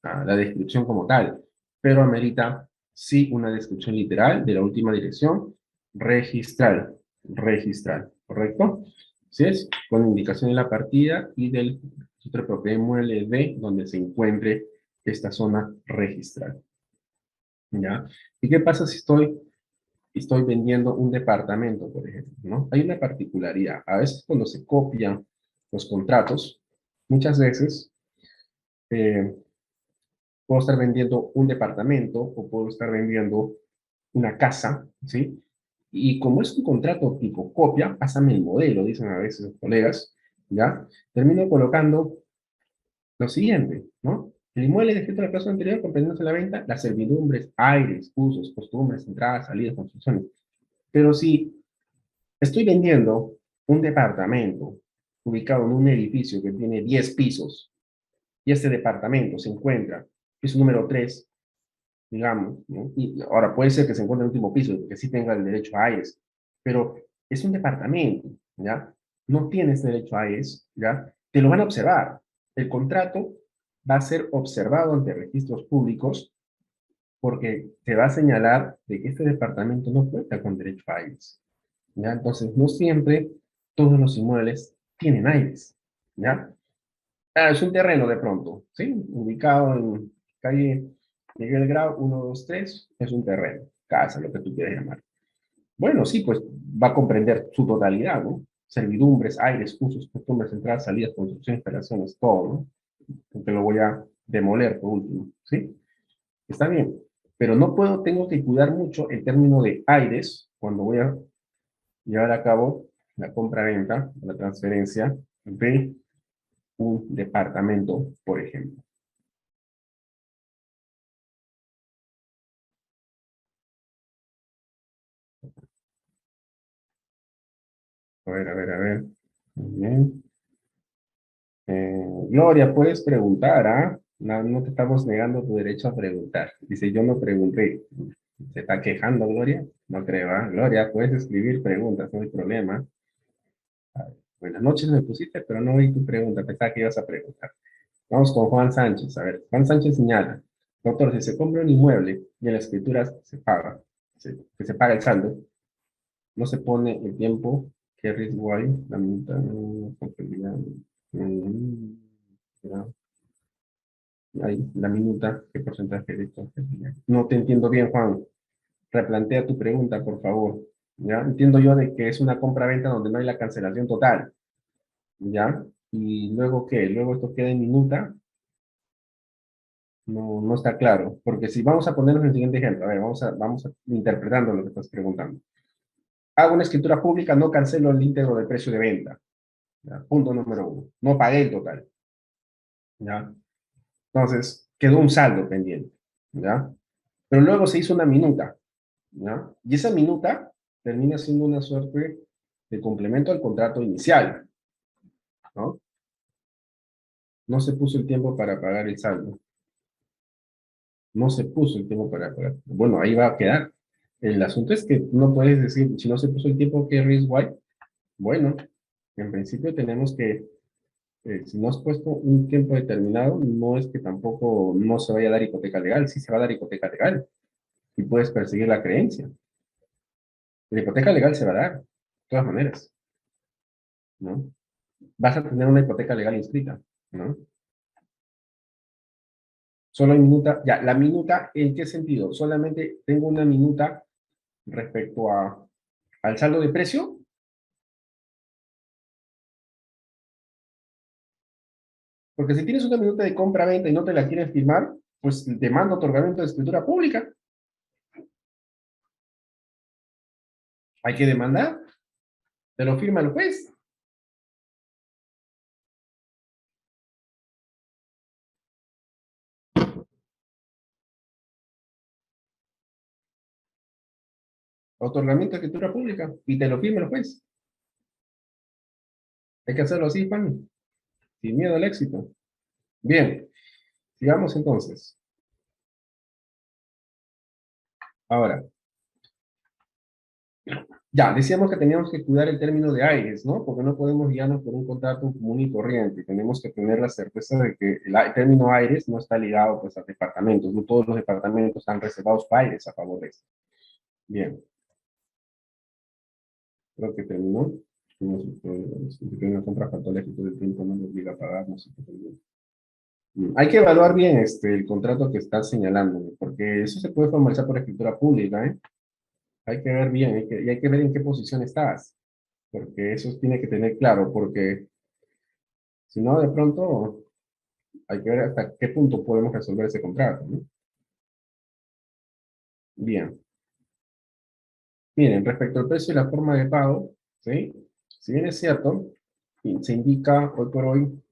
la descripción como tal, pero amerita sí una descripción literal de la última dirección registral, registral, ¿correcto? ¿Sí es? Con indicación de la partida y del registro de propiedad inmueble de donde se encuentre esta zona registral. ¿Ya? ¿Y qué pasa si estoy vendiendo un departamento, por ejemplo, ¿no? Hay una particularidad. A veces cuando se copian los contratos, muchas veces eh, puedo estar vendiendo un departamento o puedo estar vendiendo una casa, ¿sí? Y como es un contrato tipo copia, pásame el modelo, dicen a veces los colegas, ¿ya? Termino colocando lo siguiente, ¿no? El inmueble descrito en el caso anterior, comprendiéndose la venta, las servidumbres, aires, usos, costumbres, entradas, salidas, construcciones. Pero si estoy vendiendo un departamento ubicado en un edificio que tiene 10 pisos y este departamento se encuentra, piso número 3, digamos, ¿no? Y ahora puede ser que se encuentre en el último piso, que sí tenga el derecho a aires, pero es un departamento, ¿ya? No tienes derecho a aires, ¿ya? Te lo van a observar. El contrato va a ser observado ante registros públicos porque te va a señalar de que este departamento no cuenta con derecho a aires, ¿ya? Entonces, no siempre todos los inmuebles tienen aires, ¿ya? Es un terreno de pronto, ¿sí? Ubicado en calle Miguel Grau 1, 2, 3, es un terreno, casa, lo que tú quieras llamar. Bueno, sí, pues va a comprender su totalidad, ¿no? Servidumbres, aires, usos, costumbres, entradas, salidas, construcción, instalaciones, todo, ¿no? Te lo voy a demoler por último, ¿sí? Está bien, pero no puedo, tengo que cuidar mucho el término de aires cuando voy a llevar a cabo la compra-venta, la transferencia de un departamento, por ejemplo. A ver, a ver, a ver. Muy bien. Gloria, puedes preguntar, ¿ah? No, no te estamos negando tu derecho a preguntar. Dice, yo no pregunté. ¿Se está quejando, Gloria? No creo, ¿ah? Gloria, puedes escribir preguntas, no hay problema. Buenas noches me pusiste, pero no vi tu pregunta, pensaba que ibas a preguntar. Vamos con Juan Sánchez. A ver, Juan Sánchez señala, doctor, si se compra un inmueble y en la escritura se paga, que se paga el saldo, no se pone el tiempo que riesgo hay, la minuta, compatibilidad, ya, ahí, la minuta, qué porcentaje de esto. No te entiendo bien, Juan. Replantea tu pregunta, por favor. ¿Ya? Entiendo yo de que es una compra-venta donde no hay la cancelación total. ¿Ya? Y luego, ¿qué? Luego esto queda en minuta. No, no está claro. Porque si vamos a ponernos el siguiente ejemplo, a ver, vamos a interpretando lo que estás preguntando. Hago una escritura pública, no cancelo el íntegro del precio de venta. ¿Ya? Punto número uno. No pagué el total. ¿Ya? Entonces, quedó un saldo pendiente. ¿Ya? Pero luego se hizo una minuta. ¿Ya? Y esa minuta termina siendo una suerte de complemento al contrato inicial. ¿No? No se puso el tiempo para pagar el saldo. No se puso el tiempo para pagar. Bueno, ahí va a quedar. El asunto es que no puedes decir, si no se puso el tiempo, ¿qué riesgo hay? Bueno, en principio tenemos que, si no has puesto un tiempo determinado, no es que tampoco no se vaya a dar hipoteca legal, sí se va a dar hipoteca legal y puedes perseguir la creencia. La hipoteca legal se va a dar, de todas maneras, ¿no? Vas a tener una hipoteca legal inscrita, ¿no? Solo hay minuta, ya, la minuta, ¿en qué sentido? Solamente tengo una minuta respecto al saldo de precio, porque si tienes una minuta de compra-venta y no te la quieren firmar, pues te mando otorgamiento de escritura pública. Hay que demandar, te lo firma el juez. Otorgamiento de escritura pública y te lo firma el juez. Hay que hacerlo así, Juan, sin miedo al éxito. Bien, sigamos entonces. Ahora, ya, decíamos que teníamos que cuidar el término de aires, ¿no? Porque no podemos guiarnos por un contrato común y corriente. Tenemos que tener la certeza de que el término aires no está ligado pues a departamentos. No todos los departamentos están reservados para aires a favor de esto. Bien, creo que terminó. Una compra patológica del tiempo no nos obliga a pagar, no sé qué. Hay que evaluar bien el contrato que estás señalando, porque eso se puede formalizar por escritura pública, ¿eh? Hay que ver bien, y hay que ver en qué posición estás, porque eso tiene que tener claro, porque si no, de pronto hay que ver hasta qué punto podemos resolver ese contrato, ¿no? Bien. Miren, respecto al precio y la forma de pago, ¿sí? Si bien es cierto, y se indica hoy por hoy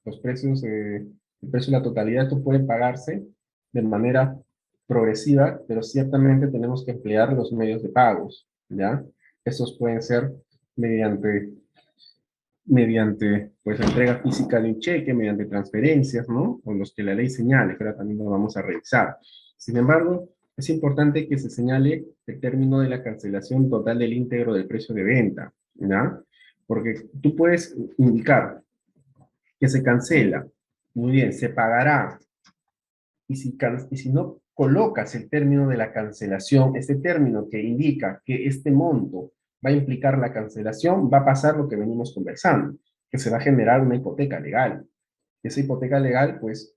los precios, el precio y la totalidad, esto puede pagarse de manera progresiva, pero ciertamente tenemos que emplear los medios de pagos, ¿ya? Estos pueden ser mediante, mediante pues, la entrega física de un cheque, mediante transferencias, ¿no? O los que la ley señale, que ahora también lo vamos a revisar. Sin embargo, es importante que se señale el término de la cancelación total del íntegro del precio de venta, ¿ya? Porque tú puedes indicar que se cancela, muy bien, se pagará, y si no colocas el término de la cancelación, ese término que indica que este monto va a implicar la cancelación, va a pasar lo que venimos conversando, que se va a generar una hipoteca legal. Esa hipoteca legal, pues,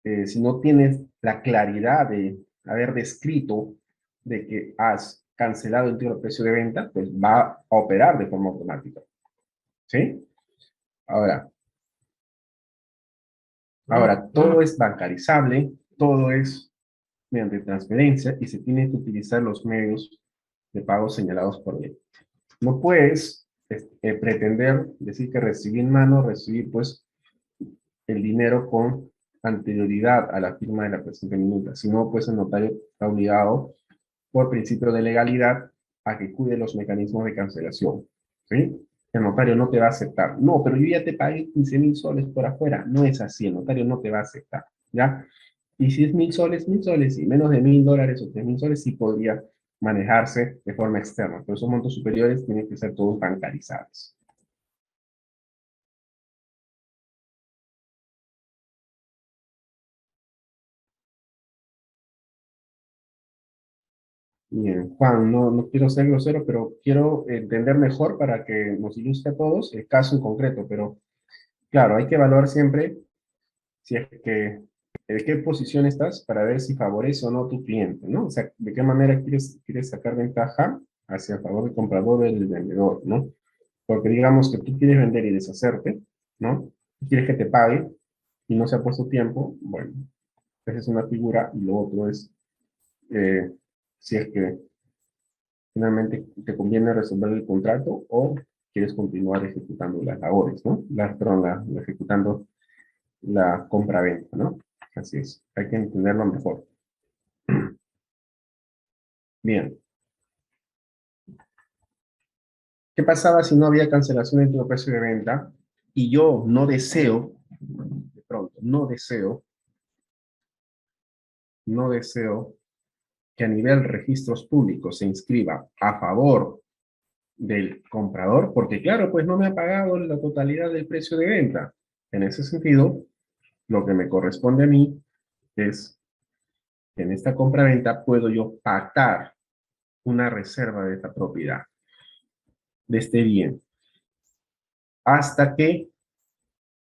si no tienes la claridad de haber descrito de que has cancelado el íntegro precio de venta, pues va a operar de forma automática. ¿Sí? Ahora, Ahora, todo es bancarizable, todo es mediante transferencia y se tienen que utilizar los medios de pago señalados por ley. No puedes pretender decir que recibí en mano, recibí pues el dinero con anterioridad a la firma de la presente minuta, sino pues el notario está obligado por principio de legalidad a que cuide los mecanismos de cancelación, ¿sí? El notario no te va a aceptar. No, pero yo ya te pagué 15.000 soles por afuera. No es así, el notario no te va a aceptar, ¿ya? Y si es 1.000 soles, y menos de $1.000 o 3.000 soles, sí podría manejarse de forma externa, pero esos montos superiores tienen que ser todos bancarizados. Bien, Juan, no quiero ser grosero, pero quiero entender mejor para que nos ilustre a todos el caso en concreto, pero claro, hay que evaluar siempre si es que, de qué posición estás para ver si favorece o no a tu cliente, ¿no? O sea, de qué manera quieres sacar ventaja hacia el favor del comprador o del vendedor, ¿no? Porque digamos que tú quieres vender y deshacerte, ¿no? Quieres que te pague y no se ha puesto tiempo, bueno, esa es una figura y lo otro es eh, si es que finalmente te conviene resolver el contrato o quieres continuar ejecutando las labores, ¿no? Perdón, ejecutando la compra-venta, ¿no? Así es, hay que entenderlo mejor. Bien, ¿qué pasaba si no había cancelación en tu precio de venta? Y yo no deseo, de pronto, no deseo que a nivel registros públicos se inscriba a favor del comprador, porque claro, pues no me ha pagado la totalidad del precio de venta. En ese sentido, lo que me corresponde a mí es que en esta compra-venta puedo yo pactar una reserva de esta propiedad, de este bien, hasta que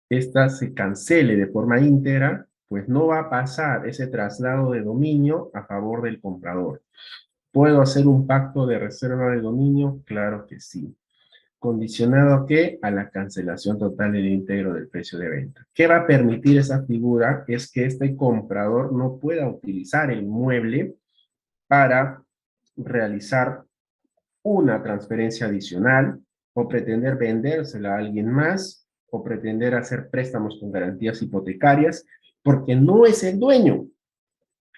esta se cancele de forma íntegra, pues no va a pasar ese traslado de dominio a favor del comprador. ¿Puedo hacer un pacto de reserva de dominio? Claro que sí. ¿Condicionado a qué? A la cancelación total del íntegro del precio de venta. ¿Qué va a permitir esa figura? Es que este comprador no pueda utilizar el inmueble para realizar una transferencia adicional o pretender vendérsela a alguien más o pretender hacer préstamos con garantías hipotecarias porque no es el dueño,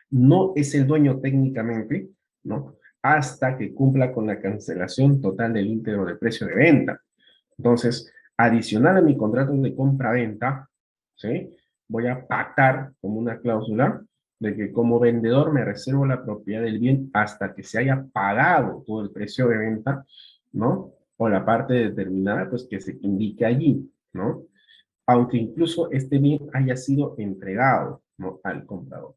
no es el dueño técnicamente, ¿no? Hasta que cumpla con la cancelación total del íntegro del precio de venta. Entonces, adicional a mi contrato de compra-venta, ¿sí? Voy a pactar como una cláusula de que como vendedor me reservo la propiedad del bien hasta que se haya pagado todo el precio de venta, ¿no? O la parte determinada, pues que se indique allí, ¿no? Aunque incluso este bien haya sido entregado, ¿no? Al comprador.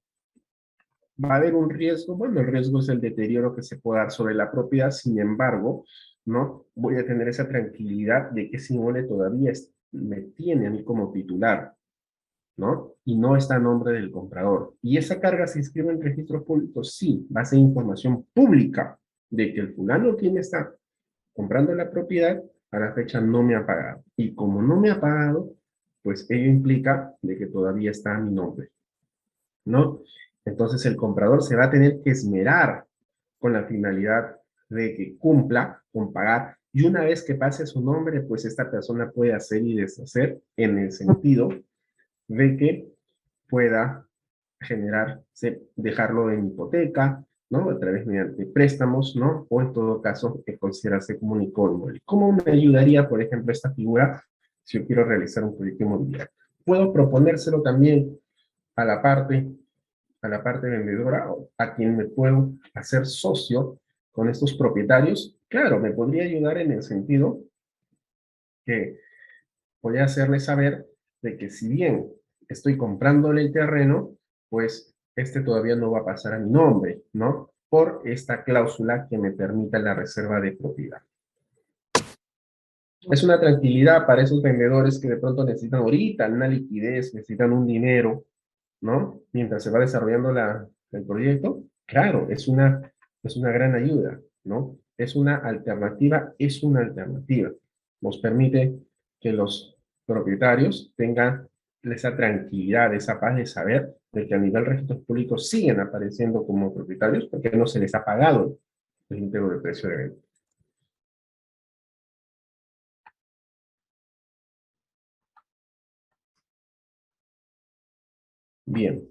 Va a haber un riesgo, bueno, el riesgo es el deterioro que se puede dar sobre la propiedad, sin embargo, ¿no? Voy a tener esa tranquilidad de que ese inmueble todavía me tiene a mí como titular, ¿no? Y no está a nombre del comprador. ¿Y esa carga se inscribe en registros públicos? Sí, va a ser información pública de que el fulano quien está comprando la propiedad a la fecha no me ha pagado. Y como no me ha pagado, pues ello implica de que todavía está a mi nombre, ¿no? Entonces el comprador se va a tener que esmerar con la finalidad de que cumpla con pagar. Y una vez que pase a su nombre, pues esta persona puede hacer y deshacer en el sentido de que pueda dejarlo en hipoteca, ¿no? A través mediante préstamos, ¿no? O en todo caso, que considerarse como un inmueble. ¿Cómo me ayudaría, por ejemplo, esta figura si yo quiero realizar un proyecto inmobiliario? Puedo proponérselo también a la parte vendedora, a quien me puedo hacer socio con estos propietarios. Claro, me podría ayudar en el sentido que voy a hacerle saber de que si bien estoy comprándole el terreno, pues este todavía no va a pasar a mi nombre, ¿no? Por esta cláusula que me permita la reserva de propiedad. Es una tranquilidad para esos vendedores que de pronto necesitan ahorita una liquidez, necesitan un dinero, ¿no? Mientras se va desarrollando el proyecto, claro, es una gran ayuda, ¿no? Es una alternativa. Nos permite que los propietarios tengan esa tranquilidad, esa paz de saber de que a nivel registros públicos siguen apareciendo como propietarios porque no se les ha pagado el íntegro del precio de venta. Bien.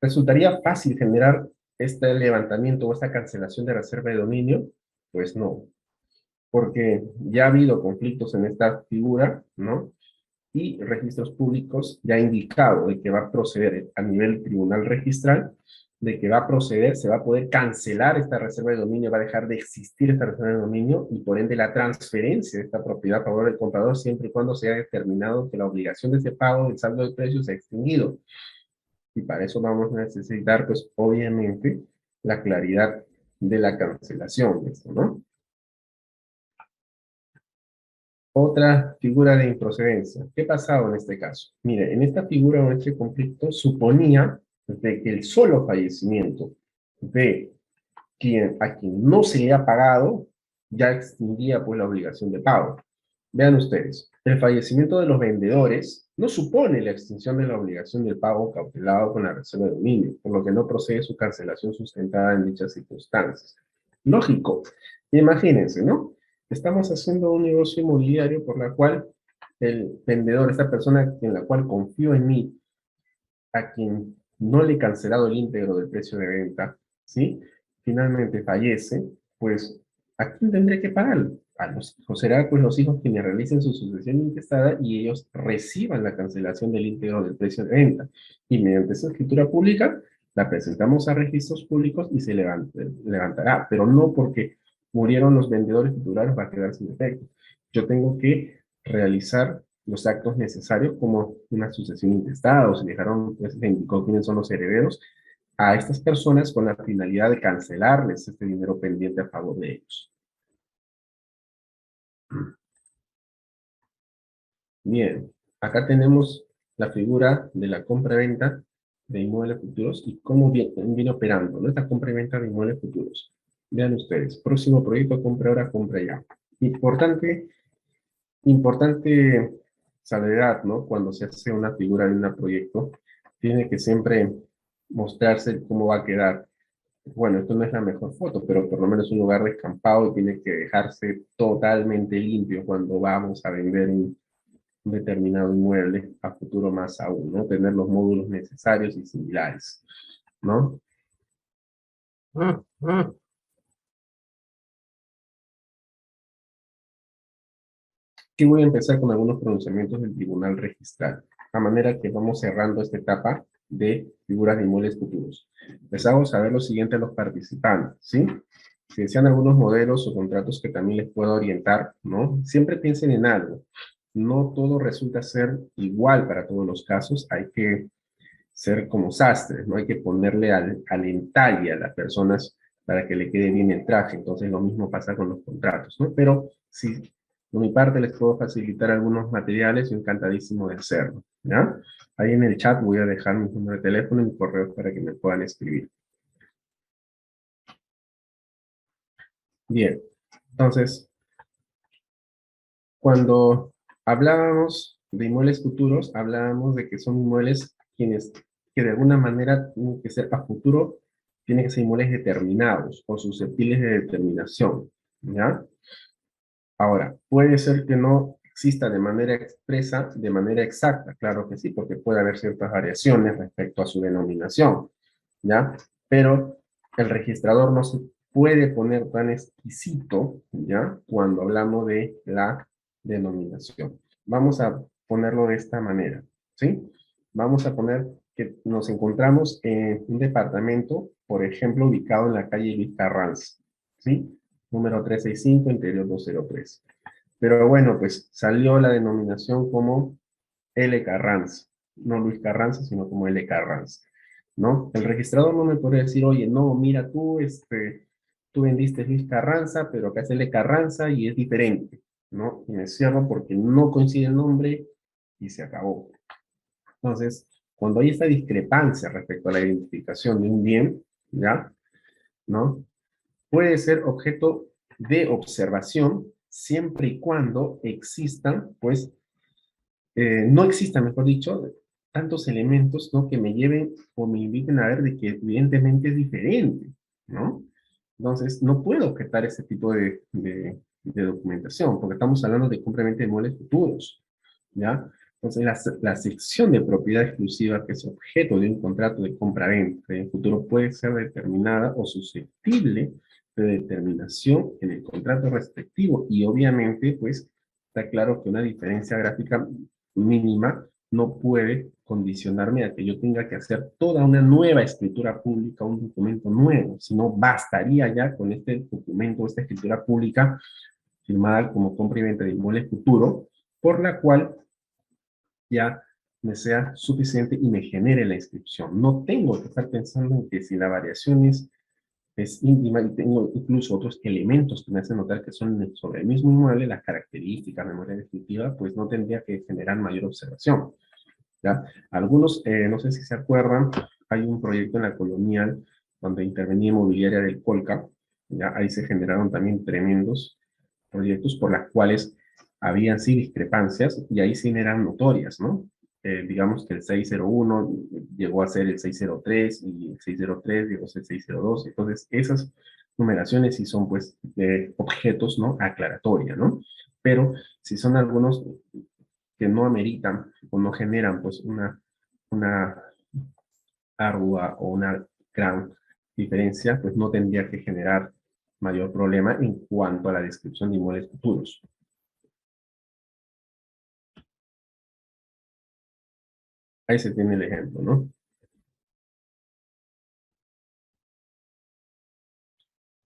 ¿Resultaría fácil generar este levantamiento o esta cancelación de reserva de dominio? Pues no, porque ya ha habido conflictos en esta figura, ¿no? Y registros públicos ya ha indicado de que va a proceder a nivel tribunal registral, de que va a proceder, se va a poder cancelar esta reserva de dominio, va a dejar de existir esta reserva de dominio y por ende la transferencia de esta propiedad a favor del comprador siempre y cuando se haya determinado que la obligación de ese pago del saldo de precios se ha extinguido. Y para eso vamos a necesitar, pues, obviamente, la claridad de la cancelación, ¿esto, no? Otra figura de improcedencia. ¿Qué pasaba en este caso? Mire, en esta figura o en este conflicto suponía de que el solo fallecimiento de a quien no se le ha pagado ya extinguía pues la obligación de pago. Vean ustedes, el fallecimiento de los vendedores no supone la extinción de la obligación del pago cautelado con la reserva de dominio, por lo que no procede su cancelación sustentada en dichas circunstancias. Lógico. Imagínense, ¿no? Estamos haciendo un negocio inmobiliario por la cual el vendedor, esta persona en la cual confío en mí, a quien no le he cancelado el íntegro del precio de venta, ¿sí? Finalmente fallece, pues, ¿a quién tendré que pagar? A los hijos. Será pues los hijos quienes realicen su sucesión intestada y ellos reciban la cancelación del íntegro del precio de venta. Y mediante esa escritura pública la presentamos a registros públicos y se levantará, pero no porque murieron los vendedores titulares va a quedar sin efecto. Yo tengo que realizar los actos necesarios como una sucesión intestada o se dejaron, pues, se indicó quiénes son los herederos a estas personas con la finalidad de cancelarles este dinero pendiente a favor de ellos. Bien, acá tenemos la figura de la compra-venta de inmuebles futuros y cómo viene operando, ¿no? Esta compra-venta de inmuebles futuros. Vean ustedes, próximo proyecto, compra ahora, compra ya. Importante, importante salvedad, ¿no? Cuando se hace una figura de un proyecto, tiene que siempre mostrarse cómo va a quedar. Bueno, esto no es la mejor foto, pero por lo menos un lugar descampado y tiene que dejarse totalmente limpio cuando vamos a vender un determinado inmueble a futuro más aún, ¿no? Tener los módulos necesarios y similares, ¿no? Aquí voy a empezar con algunos pronunciamientos del Tribunal Registral, a manera que vamos cerrando esta etapa de figuras de inmuebles futuros. Les hago saber lo siguiente a los participantes, ¿sí? Si desean algunos modelos o contratos que también les puedo orientar, ¿no? Siempre piensen en algo. No todo resulta ser igual para todos los casos. Hay que ser como sastres, ¿no? Hay que ponerle al entalle a las personas para que le quede bien el traje. Entonces lo mismo pasa con los contratos, ¿no? Pero si por mi parte les puedo facilitar algunos materiales, yo encantadísimo de hacerlo, ¿ya? Ahí en el chat voy a dejar mi número de teléfono y mi correo para que me puedan escribir. Bien, entonces, cuando hablábamos de inmuebles futuros, hablábamos de que son inmuebles que de alguna manera tienen que ser a futuro, tienen que ser inmuebles determinados o susceptibles de determinación, ¿ya? Ahora, puede ser que no exista de manera expresa, de manera exacta, claro que sí, porque puede haber ciertas variaciones respecto a su denominación, ¿ya? Pero el registrador no se puede poner tan exquisito, ¿ya? Cuando hablamos de la denominación. Vamos a ponerlo de esta manera, ¿sí? Vamos a poner que nos encontramos en un departamento, por ejemplo, ubicado en la calle Luis Carranza, ¿sí? Número 365, interior 203. Pero bueno, pues salió la denominación como L. Carranza, no Luis Carranza, sino como L. Carranza, ¿no? El registrador no me puede decir, oye, no, mira tú, tú vendiste Luis Carranza, pero acá es L. Carranza y es diferente, ¿no? Y me cierro porque no coincide el nombre y se acabó. Entonces, cuando hay esta discrepancia respecto a la identificación de un bien, ¿ya? ¿No? Puede ser objeto de observación siempre y cuando existan, pues, no existan, mejor dicho, tantos elementos, ¿no? Que me lleven o me inviten a ver de que evidentemente es diferente, ¿no? Entonces, no puedo objetar ese tipo de documentación, porque estamos hablando de compra-venta de inmuebles futuros, ¿ya? Entonces, la sección de propiedad exclusiva, que es objeto de un contrato de compra-venta en futuro, puede ser determinada o susceptible de determinación en el contrato respectivo. Y obviamente, pues, está claro que una diferencia gráfica mínima no puede condicionarme a que yo tenga que hacer toda una nueva escritura pública, un documento nuevo, sino bastaría ya con este documento, esta escritura pública firmada como compra y venta de inmueble futuro, por la cual ya me sea suficiente y me genere la inscripción. No tengo que estar pensando en que si la variación es íntima y tengo incluso otros elementos que me hacen notar que son sobre el mismo inmueble, las características, memoria descriptiva, pues no tendría que generar mayor observación. ¿Ya? Algunos, no sé si se acuerdan, hay un proyecto en la Colonial donde intervenía Inmobiliaria del Colca, ¿ya? Ahí se generaron también tremendos proyectos por las cuales habían sí discrepancias y ahí sí eran notorias, ¿no? Digamos que el 601 llegó a ser el 603 y el 603 llegó a ser el 602, entonces esas numeraciones sí son pues objetos, ¿no? Aclaratoria, ¿no? Pero si son algunos que no ameritan o no generan pues una ardua o una gran diferencia, pues no tendría que generar mayor problema en cuanto a la descripción de inmuebles futuros. Ahí se tiene el ejemplo, ¿no?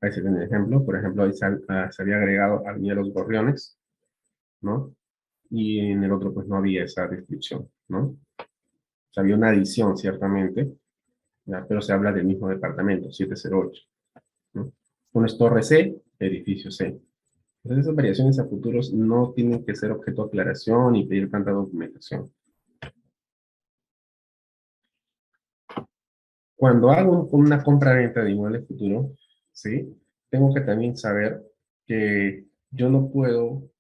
Ahí se tiene el ejemplo. Por ejemplo, ahí se había agregado Avenida Los Gorriones, ¿no? Y en el otro, pues no había esa descripción, ¿no? O sea, había una adición, ciertamente, ¿ya? Pero se habla del mismo departamento, 708, ¿no? Uno es Torre C, edificio C. Entonces, esas variaciones a futuros no tienen que ser objeto de aclaración y pedir tanta documentación. Cuando hago una compra-venta de inmueble futuro, ¿sí? Tengo que también saber que yo no puedo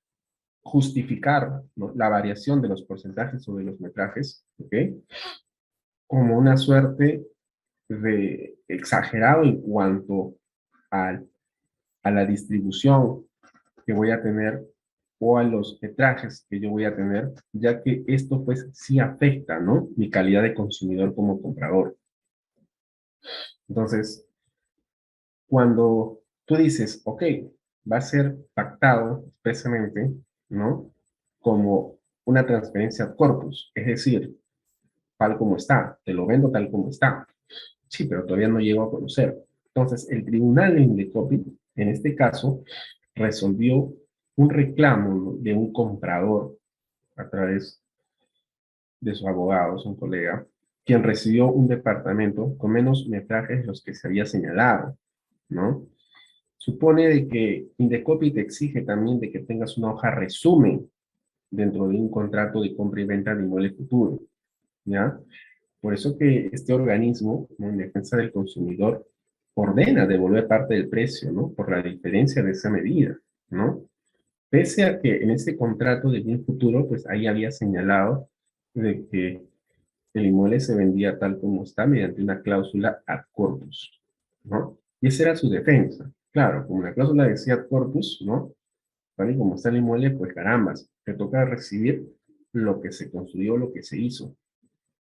justificar, ¿no? La variación de los porcentajes o de los metrajes, ¿ok? Como una suerte de exagerado en cuanto al, a la distribución que voy a tener o a los metrajes que yo voy a tener, ya que esto pues sí afecta, ¿no? Mi calidad de consumidor como comprador. Entonces, cuando tú dices, ok, va a ser pactado expresamente, ¿no? Como una transferencia ad corpus, es decir, tal como está, te lo vendo tal como está. Sí, pero todavía no llego a conocer. Entonces, el tribunal de Indecopi, en este caso, resolvió un reclamo, ¿no? De un comprador a través de su abogado, su colega, quien recibió un departamento con menos metrajes de los que se había señalado, ¿no? Supone de que Indecopi te exige también de que tengas una hoja resumen dentro de un contrato de compra y venta de inmueble futuro, ¿ya? Por eso que este organismo, ¿no? En defensa del consumidor, ordena devolver parte del precio, ¿no? Por la diferencia de esa medida, ¿no? Pese a que en ese contrato de bien futuro, pues ahí había señalado de que el inmueble se vendía tal como está mediante una cláusula ad corpus, ¿no? Y esa era su defensa. Claro, como la cláusula decía ad corpus, ¿no? Tal y como está el inmueble, pues carambas, te toca recibir lo que se construyó, lo que se hizo.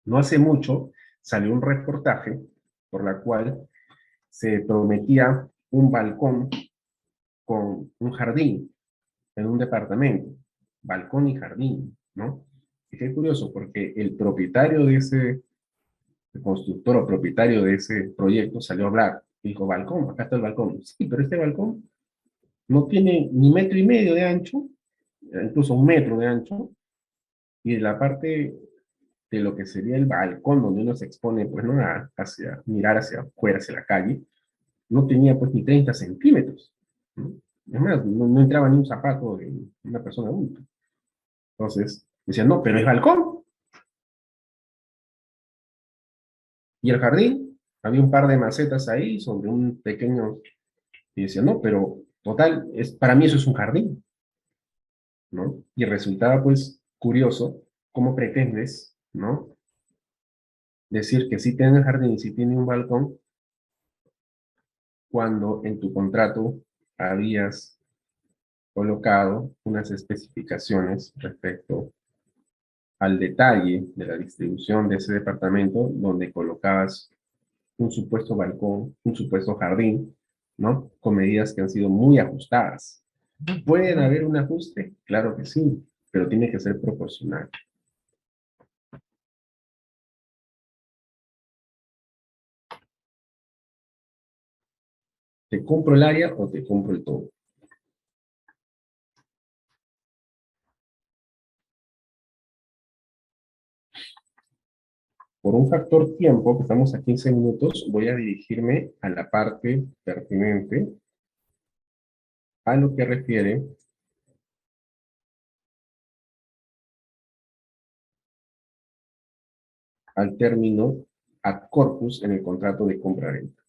No hace mucho salió un reportaje por la cual se prometía un balcón con un jardín en un departamento, balcón y jardín, ¿no? Y qué curioso, porque el propietario de ese, el constructor o propietario de ese proyecto salió a hablar, dijo, balcón, acá está el balcón. Sí, pero este balcón no tiene ni metro y medio de ancho, incluso un metro de ancho, y de la parte de lo que sería el balcón donde uno se expone, pues, ¿no? Hacia, mirar hacia afuera, hacia la calle, no tenía, pues, ni 30 centímetros, ¿no? Es más, no entraba ni un zapato de una persona adulta. Entonces, decían, no, pero es balcón. Y el jardín, había un par de macetas ahí sobre un pequeño, y decían, no, pero total, para mí eso es un jardín. ¿no? Y resultaba, pues, curioso cómo pretendes, ¿no? Decir que sí tiene jardín y sí tiene un balcón cuando en tu contrato habías colocado unas especificaciones respecto al detalle de la distribución de ese departamento donde colocabas un supuesto balcón, un supuesto jardín, ¿no? Con medidas que han sido muy ajustadas. ¿Puede haber un ajuste? Claro que sí, pero tiene que ser proporcional. ¿Te compro el área o te compro el todo? Por un factor tiempo, que estamos a 15 minutos, voy a dirigirme a la parte pertinente a lo que refiere al término ad corpus en el contrato de compra-venta.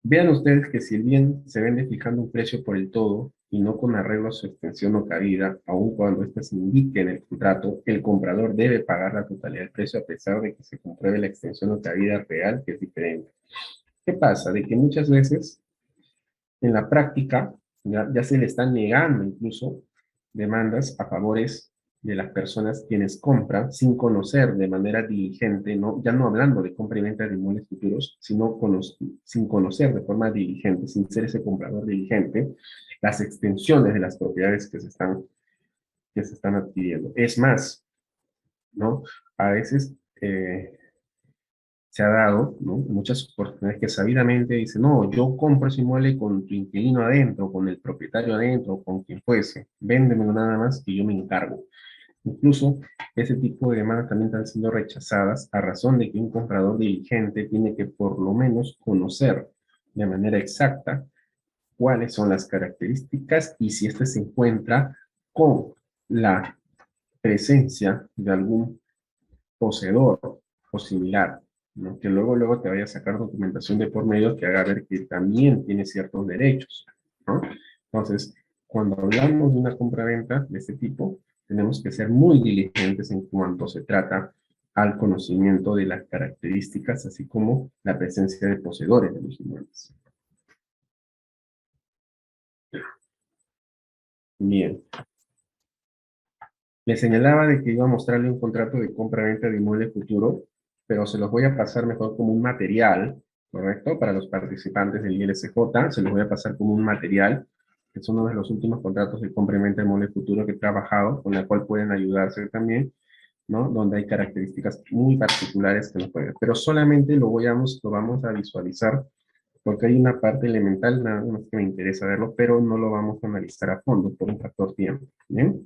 Vean ustedes que si el bien se vende fijando un precio por el todo y no con arreglo a su extensión o cabida, aun cuando ésta se indique en el contrato, el comprador debe pagar la totalidad del precio a pesar de que se compruebe la extensión o cabida real, que es diferente. ¿Qué pasa? De que muchas veces en la práctica ya se le están negando incluso demandas a favores de las personas quienes compran sin conocer de manera diligente, ¿no? Ya no hablando de compra y venta de inmuebles futuros, sino sin conocer de forma diligente, sin ser ese comprador diligente, las extensiones de las propiedades que se están adquiriendo. Es más, ¿no? A veces se ha dado, ¿no? Muchas oportunidades que sabidamente dicen, no, yo compro ese inmueble con tu inquilino adentro, con el propietario adentro, con quien fuese, véndemelo nada más y yo me encargo. Incluso ese tipo de demandas también están siendo rechazadas a razón de que un comprador diligente tiene que por lo menos conocer de manera exacta cuáles son las características y si éste se encuentra con la presencia de algún poseedor o similar, ¿no? Que luego te vaya a sacar documentación de por medio que haga ver que también tiene ciertos derechos, ¿no? Entonces, cuando hablamos de una compra-venta de este tipo, tenemos que ser muy diligentes en cuanto se trata al conocimiento de las características, así como la presencia de poseedores de los inmuebles. Bien, le señalaba de que iba a mostrarle un contrato de compra-venta de inmueble futuro, pero se los voy a pasar mejor como un material, ¿correcto? Para los participantes del ILSJ, se los voy a pasar como un material, que es uno de los últimos contratos de compra-venta de inmueble futuro que he trabajado, con la cual pueden ayudarse también, ¿no? Donde hay características muy particulares que nos pueden, pero solamente lo vamos a visualizar porque hay una parte elemental, nada más que me interesa verlo, pero no lo vamos a analizar a fondo por un factor tiempo, ¿bien?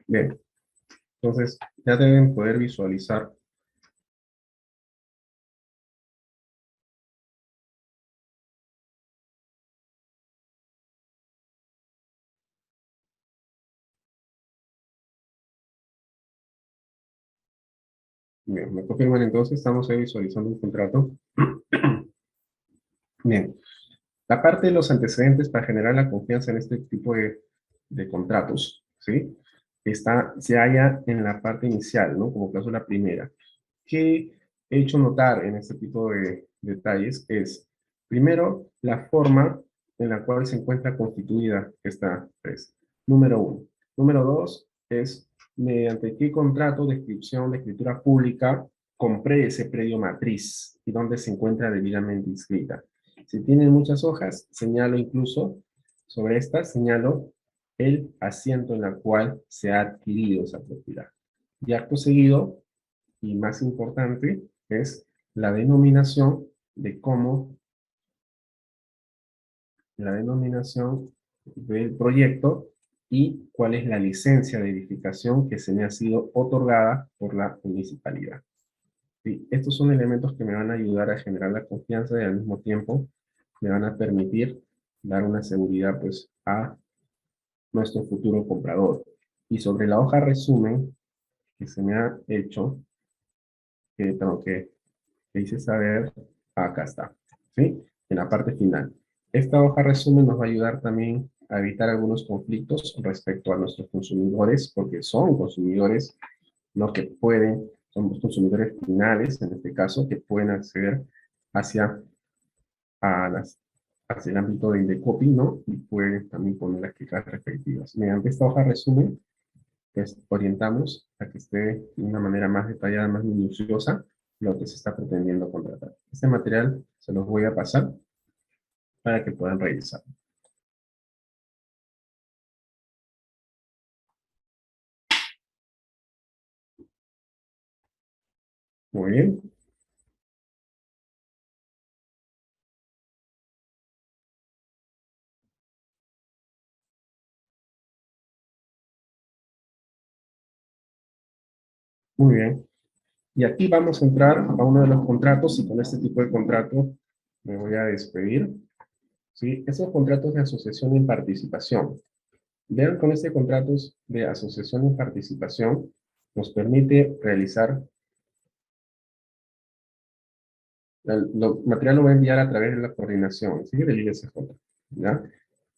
Bien, entonces ya deben poder visualizar. Bien, me confirman entonces, estamos ahí visualizando un contrato. Bien, la parte de los antecedentes para generar la confianza en este tipo de contratos, ¿sí? Se halla en la parte inicial, ¿no? Como caso la primera. ¿Qué he hecho notar en este tipo de detalles? Es, primero, la forma en la cual se encuentra constituida esta empresa. Número uno. Número dos es mediante qué contrato de inscripción de escritura pública compré ese predio matriz y dónde se encuentra debidamente inscrita. Si tienen muchas hojas, señalo incluso sobre estas, señalo el asiento en el cual se ha adquirido esa propiedad. Y acto seguido, y más importante, es la denominación de cómo, la denominación del proyecto y cuál es la licencia de edificación que se me ha sido otorgada por la municipalidad. ¿Sí? Estos son elementos que me van a ayudar a generar la confianza y al mismo tiempo me van a permitir dar una seguridad pues a nuestro futuro comprador. Y sobre la hoja resumen que se me ha hecho, que tengo que hice saber, acá está, ¿sí? En la parte final. Esta hoja resumen nos va a ayudar también a evitar algunos conflictos respecto a nuestros consumidores, porque son consumidores, ¿no? Que pueden, son los consumidores finales, en este caso, que pueden acceder hacia, a las, hacia el ámbito de Indecopi, ¿no? Y pueden también poner las quejas respectivas. Mediante esta hoja resumen, pues orientamos a que esté de una manera más detallada, más minuciosa, lo que se está pretendiendo contratar. Este material se los voy a pasar para que puedan revisar. Muy bien. Muy bien. Y aquí vamos a entrar a uno de los contratos y con este tipo de contrato me voy a despedir. ¿Sí? Esos contratos de asociación en participación. Vean, con este contrato de asociación en participación nos permite realizar, el material lo voy a enviar a través de la coordinación, ¿sí? Del ISJ, ¿ya?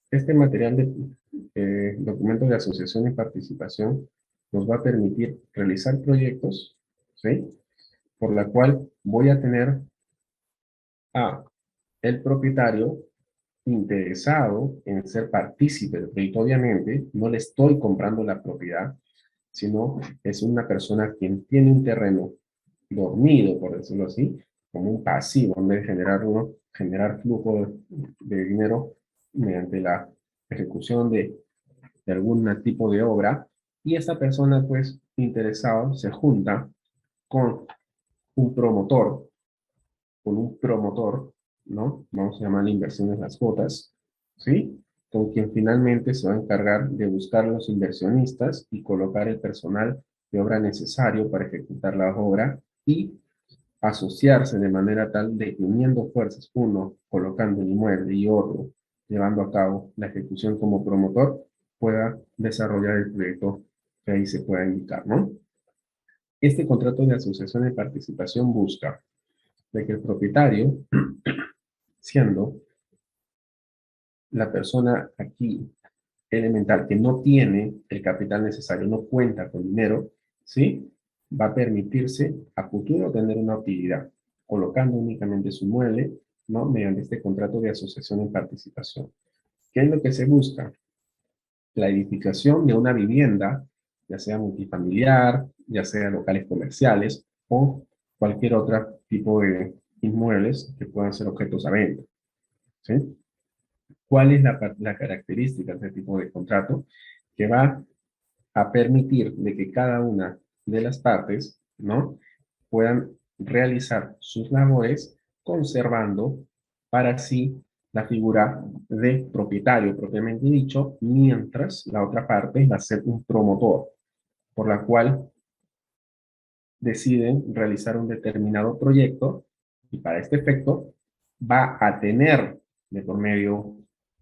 Este material de documento de asociación y participación nos va a permitir realizar proyectos, ¿sí? Por la cual voy a tener a el propietario interesado en ser partícipe del proyecto. Obviamente, no le estoy comprando la propiedad, sino es una persona quien tiene un terreno dormido, por decirlo así, como un pasivo, en vez de generar, generar flujo de dinero mediante la ejecución de algún tipo de obra, y esta persona, pues, interesado, se junta con un promotor, ¿no? Vamos a llamar inversiones las cuotas, ¿sí? Con quien finalmente se va a encargar de buscar a los inversionistas y colocar el personal de obra necesario para ejecutar la obra y asociarse de manera tal de uniendo fuerzas, uno colocando el inmueble y otro llevando a cabo la ejecución como promotor, pueda desarrollar el proyecto que ahí se pueda indicar, ¿no? Este contrato de asociación de participación busca de que el propietario, siendo la persona aquí elemental que no tiene el capital necesario, no cuenta con dinero, ¿sí? Va a permitirse a futuro tener una utilidad, colocando únicamente su inmueble, ¿no? Mediante este contrato de asociación en participación. ¿Qué es lo que se busca? La edificación de una vivienda, ya sea multifamiliar, ya sea locales comerciales o cualquier otro tipo de inmuebles que puedan ser objetos a venta, ¿sí? ¿Cuál es la característica de este tipo de contrato? Que va a permitir de que cada una de las partes, ¿no? Puedan realizar sus labores conservando para sí la figura de propietario propiamente dicho, mientras la otra parte va a ser un promotor, por la cual deciden realizar un determinado proyecto y para este efecto va a tener de por medio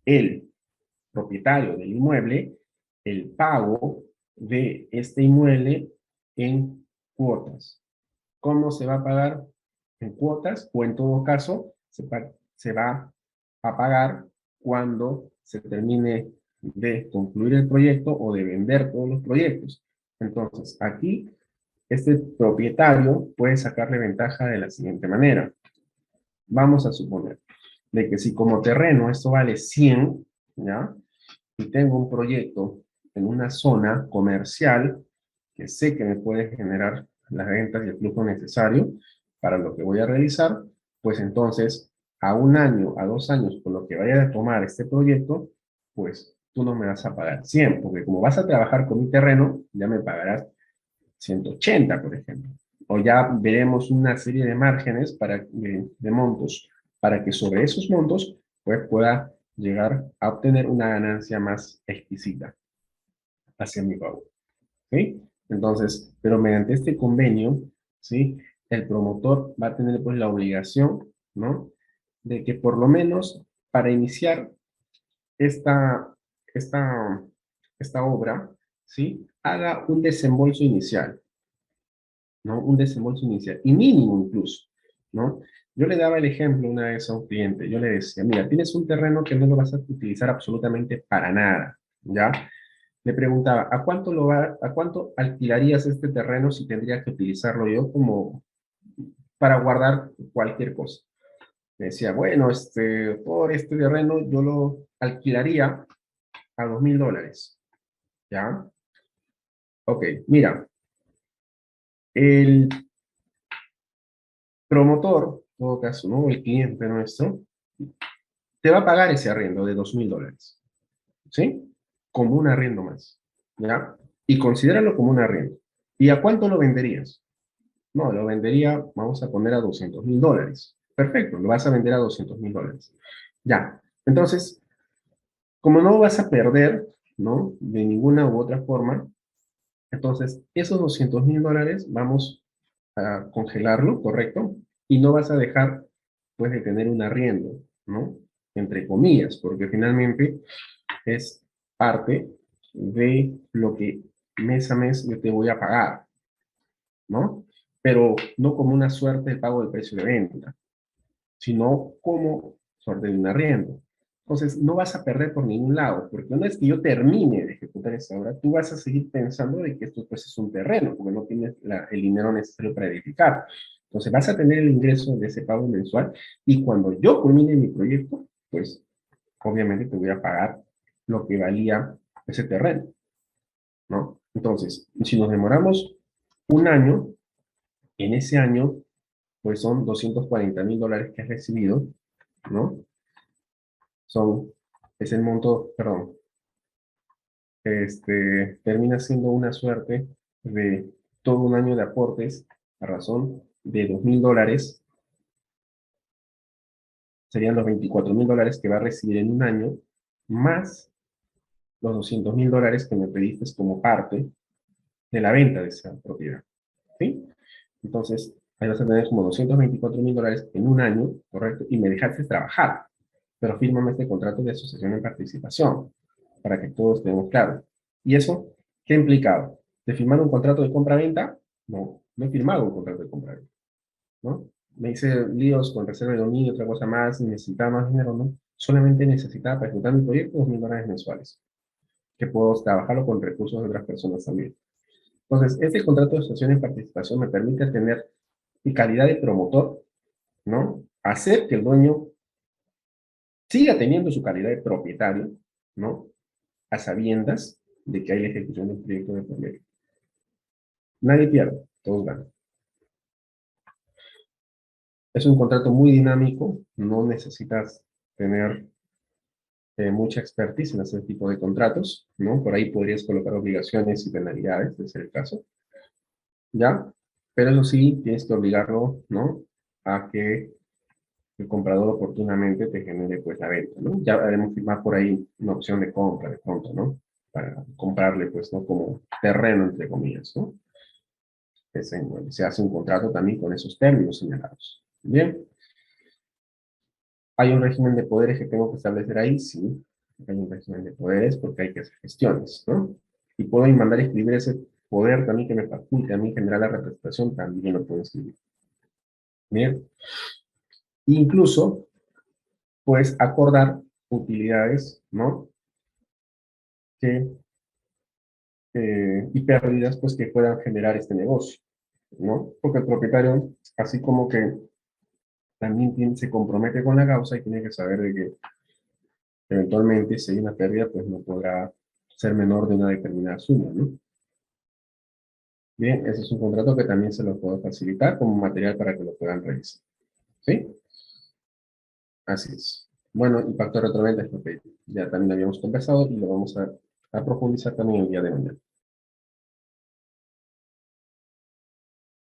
el propietario del inmueble el pago de este inmueble en cuotas. ¿Cómo se va a pagar? En cuotas o en todo caso se va a pagar cuando se termine de concluir el proyecto o de vender todos los proyectos. Entonces, aquí este propietario puede sacarle ventaja de la siguiente manera. Vamos a suponer de que si como terreno esto vale 100, ¿ya? Y tengo un proyecto en una zona comercial que sé que me puede generar las ventas y el flujo necesario para lo que voy a realizar, pues entonces a un año, a 2 años, por lo que vaya a tomar este proyecto, pues tú no me vas a pagar 100, porque como vas a trabajar con mi terreno, ya me pagarás 180, por ejemplo. O ya veremos una serie de márgenes de montos para que sobre esos montos pues, pueda llegar a obtener una ganancia más exquisita. hacia mi favor, ¿sí? Entonces, pero mediante este convenio, ¿sí? El promotor va a tener pues la obligación, ¿no? De que por lo menos para iniciar esta, esta, esta obra, ¿sí? Haga un desembolso inicial, ¿no? Un desembolso inicial, y mínimo incluso, ¿no? Yo le daba el ejemplo una vez a un cliente, yo le decía, mira, tienes un terreno que no lo vas a utilizar absolutamente para nada, ¿ya? Le preguntaba, ¿a cuánto alquilarías este terreno si tendría que utilizarlo yo como para guardar cualquier cosa? Me decía, bueno, por este terreno yo lo alquilaría a $2,000, ¿ya? Ok, mira, el promotor, en todo caso, ¿no? El cliente nuestro, te va a pagar ese arriendo de $2,000, ¿sí? Como un arriendo más, ¿ya? Y considéralo como un arriendo. ¿Y a cuánto lo venderías? No, lo vendería, vamos a poner a $200,000. Perfecto, lo vas a vender a $200,000. Ya, entonces, como no vas a perder, ¿no? De ninguna u otra forma, entonces esos $200,000 vamos a congelarlo, ¿correcto? Y no vas a dejar, pues, de tener un arriendo, ¿no? Entre comillas, porque finalmente es parte de lo que mes a mes yo te voy a pagar, ¿no? Pero no como una suerte de pago del precio de venta, sino como suerte de un arriendo. Entonces, no vas a perder por ningún lado, porque una vez que yo termine de ejecutar esa obra, tú vas a seguir pensando de que esto pues es un terreno, porque no tienes el dinero necesario para edificar. Entonces, vas a tener el ingreso de ese pago mensual y cuando yo culmine mi proyecto, pues obviamente te voy a pagar lo que valía ese terreno, ¿no? Entonces, si nos demoramos un año, en ese año, pues son $240,000 que has recibido, ¿no? Son, es el monto, perdón, termina siendo una suerte de todo un año de aportes a razón de $2,000, serían los $24,000 que va a recibir en un año, más los $200,000 que me pediste como parte de la venta de esa propiedad, ¿sí? Entonces, ahí vas a tener como $224,000 en un año, ¿correcto? Y me dejaste trabajar, pero fírmame este contrato de asociación en participación, para que todos estemos claros. ¿Y eso qué ha implicado? ¿De firmar un contrato de compra-venta? No, no he firmado un contrato de compra-venta, ¿no? Me hice líos con reserva de dominio, otra cosa más, necesitaba más dinero, ¿no? Solamente necesitaba para ejecutar mi proyecto $2,000 mensuales, que puedo trabajarlo con recursos de otras personas también. Entonces, este contrato de asociación en participación me permite tener mi calidad de promotor, ¿no? Hacer que el dueño siga teniendo su calidad de propietario, ¿no? A sabiendas de que hay la ejecución de un proyecto de por medio. Nadie pierde, todos ganan. Es un contrato muy dinámico, no necesitas tener mucha expertise en hacer tipo de contratos, ¿no? Por ahí podrías colocar obligaciones y penalidades, de ser el caso, ¿ya? Pero eso sí, tienes que obligarlo, ¿no? A que el comprador oportunamente te genere pues la venta, ¿no? Ya haremos firmar por ahí una opción de compra de pronto, ¿no? Para comprarle pues, ¿no? Como terreno, entre comillas, ¿no? Se hace un contrato también con esos términos señalados. Bien, ¿hay un régimen de poderes que tengo que establecer ahí? Sí, hay un régimen de poderes porque hay que hacer gestiones, ¿no? Y puedo mandar a escribir ese poder también que me faculte a mí generar la representación, también lo puedo escribir. Bien, incluso puedes acordar utilidades, ¿no? Que, y pérdidas, pues, que puedan generar este negocio, ¿no? Porque el propietario, así como que también se compromete con la causa y tiene que saber de que eventualmente, si hay una pérdida, pues no podrá ser menor de una determinada suma, ¿no? Bien, ese es un contrato que también se lo puedo facilitar como material para que lo puedan revisar, ¿sí? Así es. Bueno, impacto retroventa es lo que ya también habíamos conversado y lo vamos a profundizar también el día de mañana.